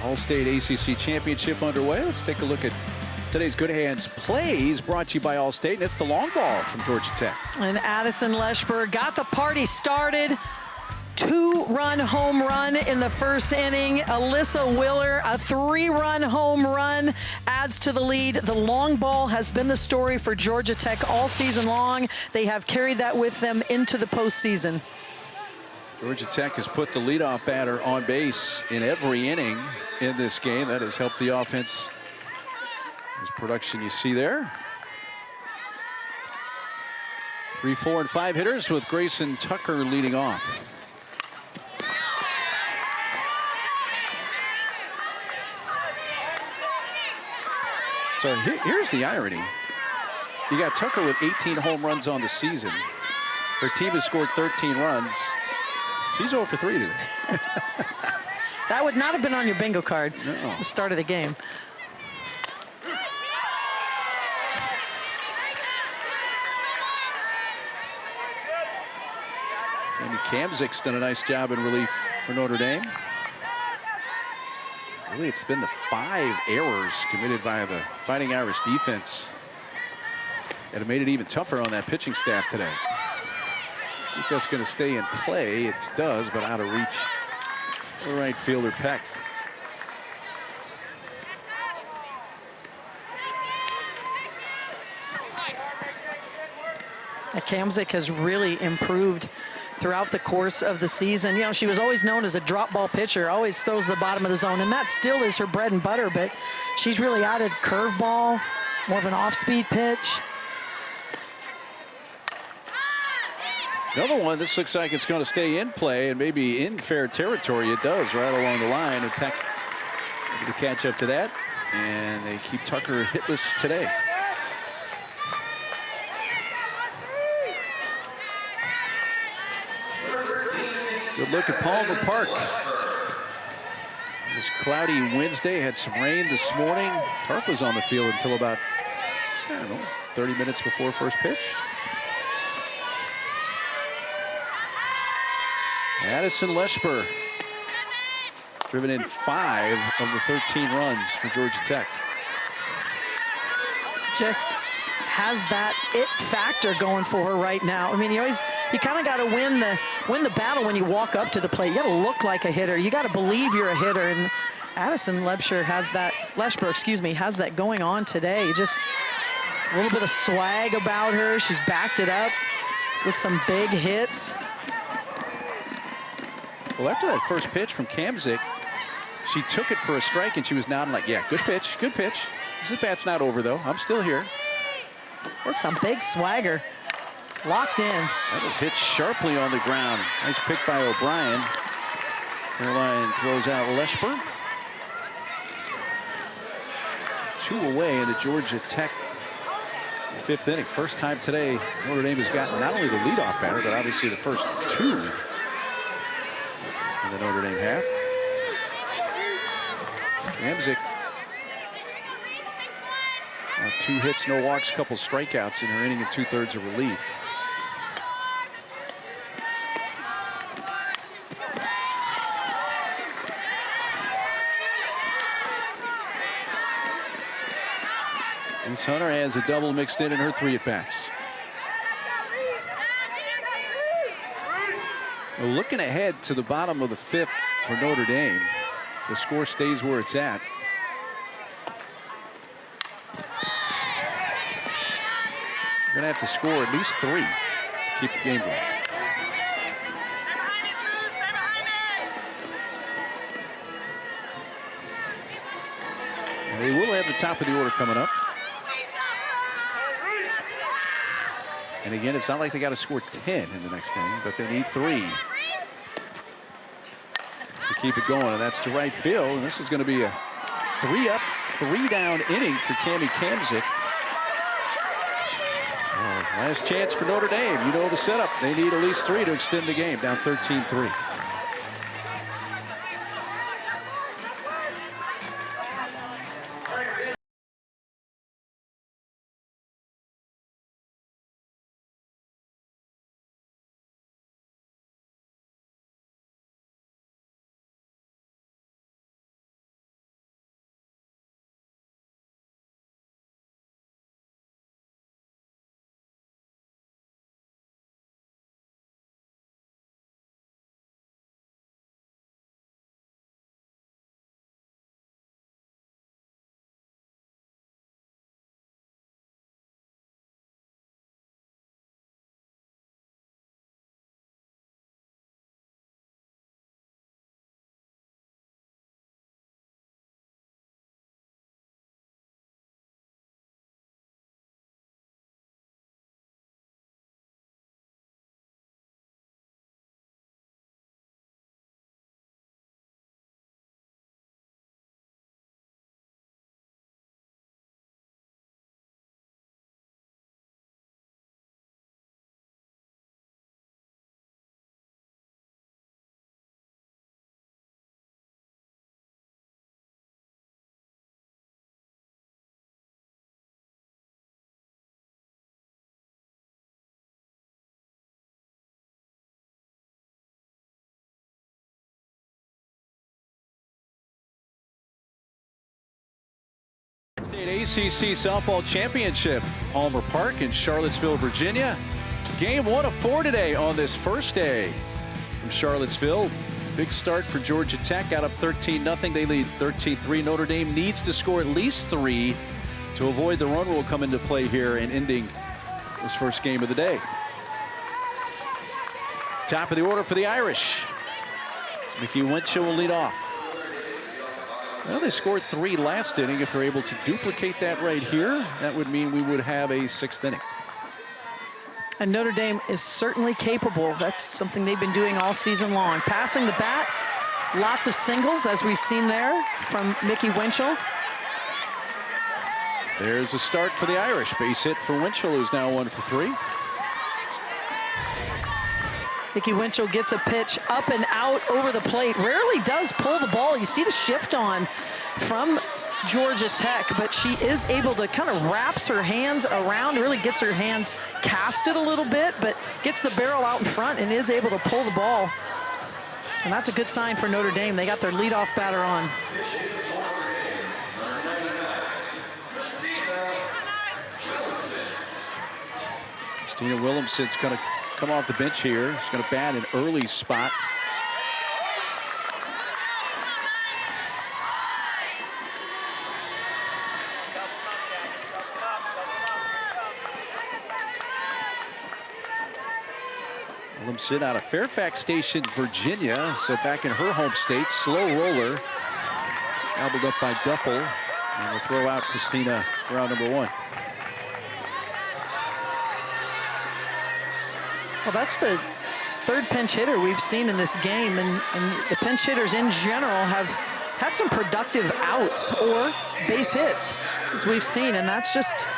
Allstate ACC Championship underway. Let's take a look at today's Good Hands plays brought to you by Allstate, and it's the long ball from Georgia Tech. And Addison Leschberg got the party started. 2-run home run in the first inning. Alyssa Willer, a 3-run home run, adds to the lead. The long ball has been the story for Georgia Tech all season long. They have carried that with them into the postseason. Georgia Tech has put the leadoff batter on base in every inning in this game. That has helped the offense. There's production you see there. 3, 4, and 5 hitters with Grayson Tucker leading off. So here's the irony. You got Tucker with 18 home runs on the season. Her team has scored 13 runs. She's 0 for 3 today. That would not have been on your bingo card at the start of the game. Amy Kamzik's done a nice job in relief for Notre Dame. Really, it's been the 5 errors committed by the Fighting Irish defense that have made it even tougher on that pitching staff today. See if that's going to stay in play. It does, but out of reach. The right fielder Peck. Kamzik has really improved throughout the course of the season. You know, she was always known as a drop ball pitcher, always throws the bottom of the zone, and that still is her bread and butter, but she's really added curveball, more of an off-speed pitch. Another one, this looks like it's going to stay in play and maybe in fair territory. It does right along the line, and Peck able to catch up to that, and they keep Tucker hitless today. Good look at Palmer Park. This cloudy Wednesday, had some rain this morning. Tark was on the field until about, I don't know, 30 minutes before first pitch. Addison Leshper driven in 5 of the 13 runs for Georgia Tech. Just has that it factor going for her right now. I mean, you kind of got to win the battle when you walk up to the plate. You got to look like a hitter. You got to believe you're a hitter. And Addison Leshper has that going on today. Just a little bit of swag about her. She's backed it up with some big hits. Well, after that first pitch from Kamzik, she took it for a strike and she was nodding like, yeah, good pitch, good pitch. This bat's not over though. I'm still here. That's some big swagger. Locked in. That was hit sharply on the ground. Nice pick by O'Brien. Caroline throws out Leshper. 2 away in the Georgia Tech 5th inning. First time today Notre Dame has gotten not only the leadoff batter, but obviously the first 2 in the Notre Dame half. Kamzik, 2 hits, no walks, couple strikeouts in her inning and 2/3 of relief. Miss Hunter has a double mixed in her 3 at-bats. Well, looking ahead to the bottom of the 5th for Notre Dame, if the score stays where it's at, you're going to have to score at least 3 to keep the game going. And they will have the top of the order coming up. And again, it's not like they got to score 10 in the next inning, but they need 3 to keep it going, and that's to right field. And this is going to be a 3-up, 3-down inning for Cami Kamzik. Last chance for Notre Dame. You know the setup. They need at least 3 to extend the game, down 13-3. ACC Softball Championship, Palmer Park in Charlottesville, Virginia. Game 1 of 4 today on this first day from Charlottesville. Big start for Georgia Tech, got up 13-0. They lead 13-3. Notre Dame needs to score at least 3 to avoid the run rule come into play here in ending this first game of the day. Top of the order for the Irish. Mickey Winchell will lead off. Well, they scored 3 last inning. If they're able to duplicate that right here, that would mean we would have a 6th inning. And Notre Dame is certainly capable. That's something they've been doing all season long. Passing the bat, lots of singles, as we've seen there from Mickey Winchell. There's a start for the Irish. Base hit for Winchell, who's now 1 for 3. Mickey Winchell gets a pitch up and out over the plate. Rarely does pull the ball. You see the shift on from Georgia Tech, but she is able to kind of wraps her hands around, really gets her hands casted a little bit, but gets the barrel out in front and is able to pull the ball. And that's a good sign for Notre Dame. They got their leadoff batter on. Christina Williamson's going to come off the bench here. She's going to bat an early spot. Williamson out of Fairfax Station, Virginia. So back in her home state, slow roller. Gobbled up by Duffel. And we'll throw out Christina for round number 1. Well, that's the 3rd pinch hitter we've seen in this game, and the pinch hitters in general have had some productive outs or base hits, as we've seen, and that's just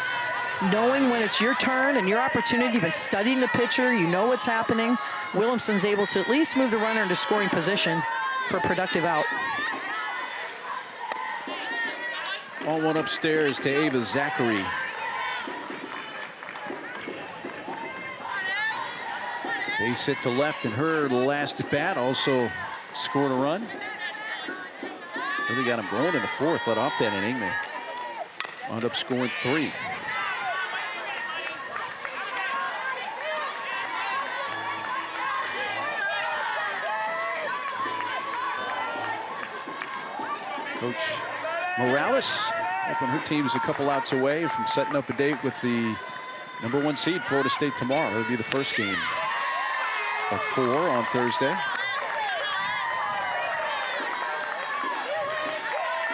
knowing when it's your turn and your opportunity. You've been studying the pitcher, you know what's happening. Williamson's able to at least move the runner into scoring position for a productive out. On one upstairs to Ava Zachary. Base hit to left in her last at bat, also scored a run. Really got him going in the 4th, let off that inning. They wound up scoring 3. Coach Morales hoping her team's a couple outs away from setting up a date with the number 1 seed, Florida State, tomorrow. It'll be the first game of 4 on Thursday.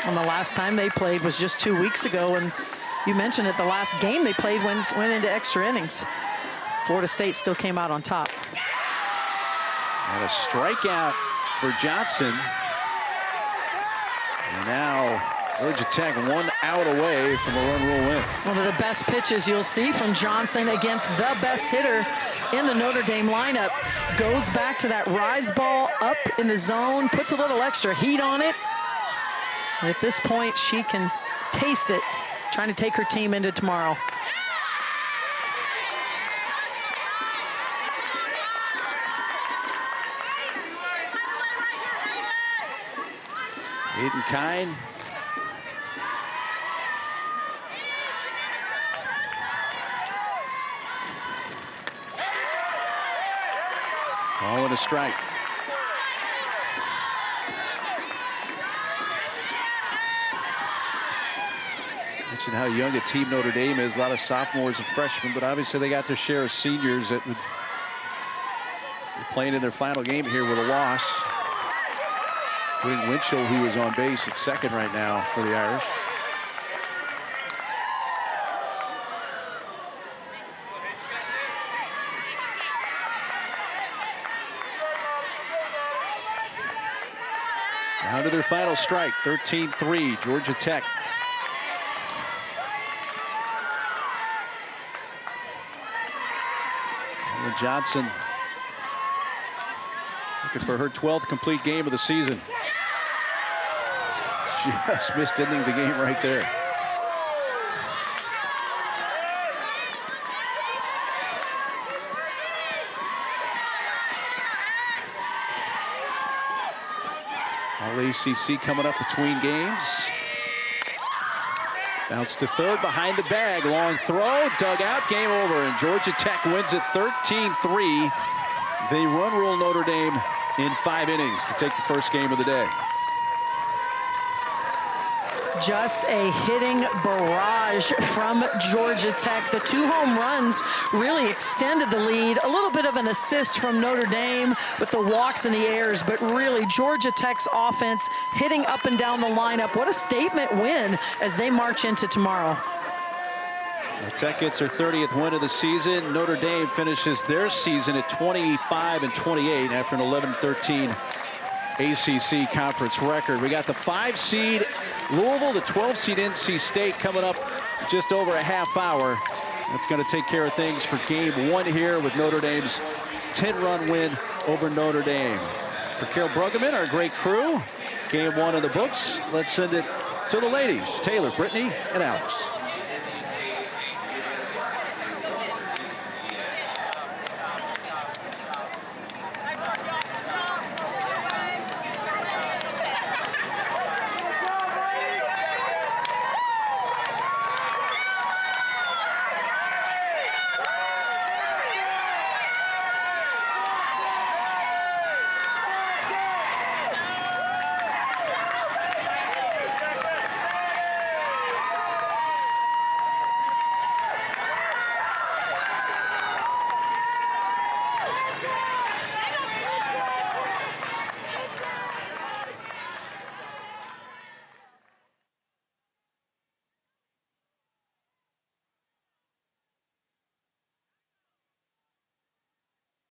And the last time they played was just 2 weeks ago, and you mentioned it, the last game they played went into extra innings. Florida State still came out on top. And a strikeout for Johnson. And now Georgia Tech 1 out away from a run rule win. One of the best pitches you'll see from Johnson against the best hitter in the Notre Dame lineup. Goes back to that rise ball up in the zone, puts a little extra heat on it. And at this point, she can taste it, trying to take her team into tomorrow. Hayden Kine. Calling a strike. Mentioned how young a team Notre Dame is. A lot of sophomores and freshmen, but obviously they got their share of seniors that would be playing in their final game here with a loss. Including Winchell, who is on base at 2nd right now for the Irish. Down to their final strike, 13-3, Georgia Tech. And Johnson looking for her 12th complete game of the season. Just missed ending the game right there. All ACC coming up between games. Bounce to third behind the bag. Long throw, dug out, game over. And Georgia Tech wins it 13-3. They run rule Notre Dame in 5 innings to take the first game of the day. Just a hitting barrage from Georgia Tech. The 2 home runs really extended the lead. A little bit of an assist from Notre Dame with the walks and the errors, but really Georgia Tech's offense hitting up and down the lineup. What a statement win as they march into tomorrow. Tech gets her 30th win of the season. Notre Dame finishes their season at 25-28 after an 11-13 ACC conference record. We got the 5 seed Louisville, the 12 seed NC State coming up just over a half hour. That's going to take care of things for game 1 here with Notre Dame's 10-run win over Notre Dame. For Carol Bruggeman, our great crew, game 1 of the books. Let's send it to the ladies, Taylor, Brittany, and Alex.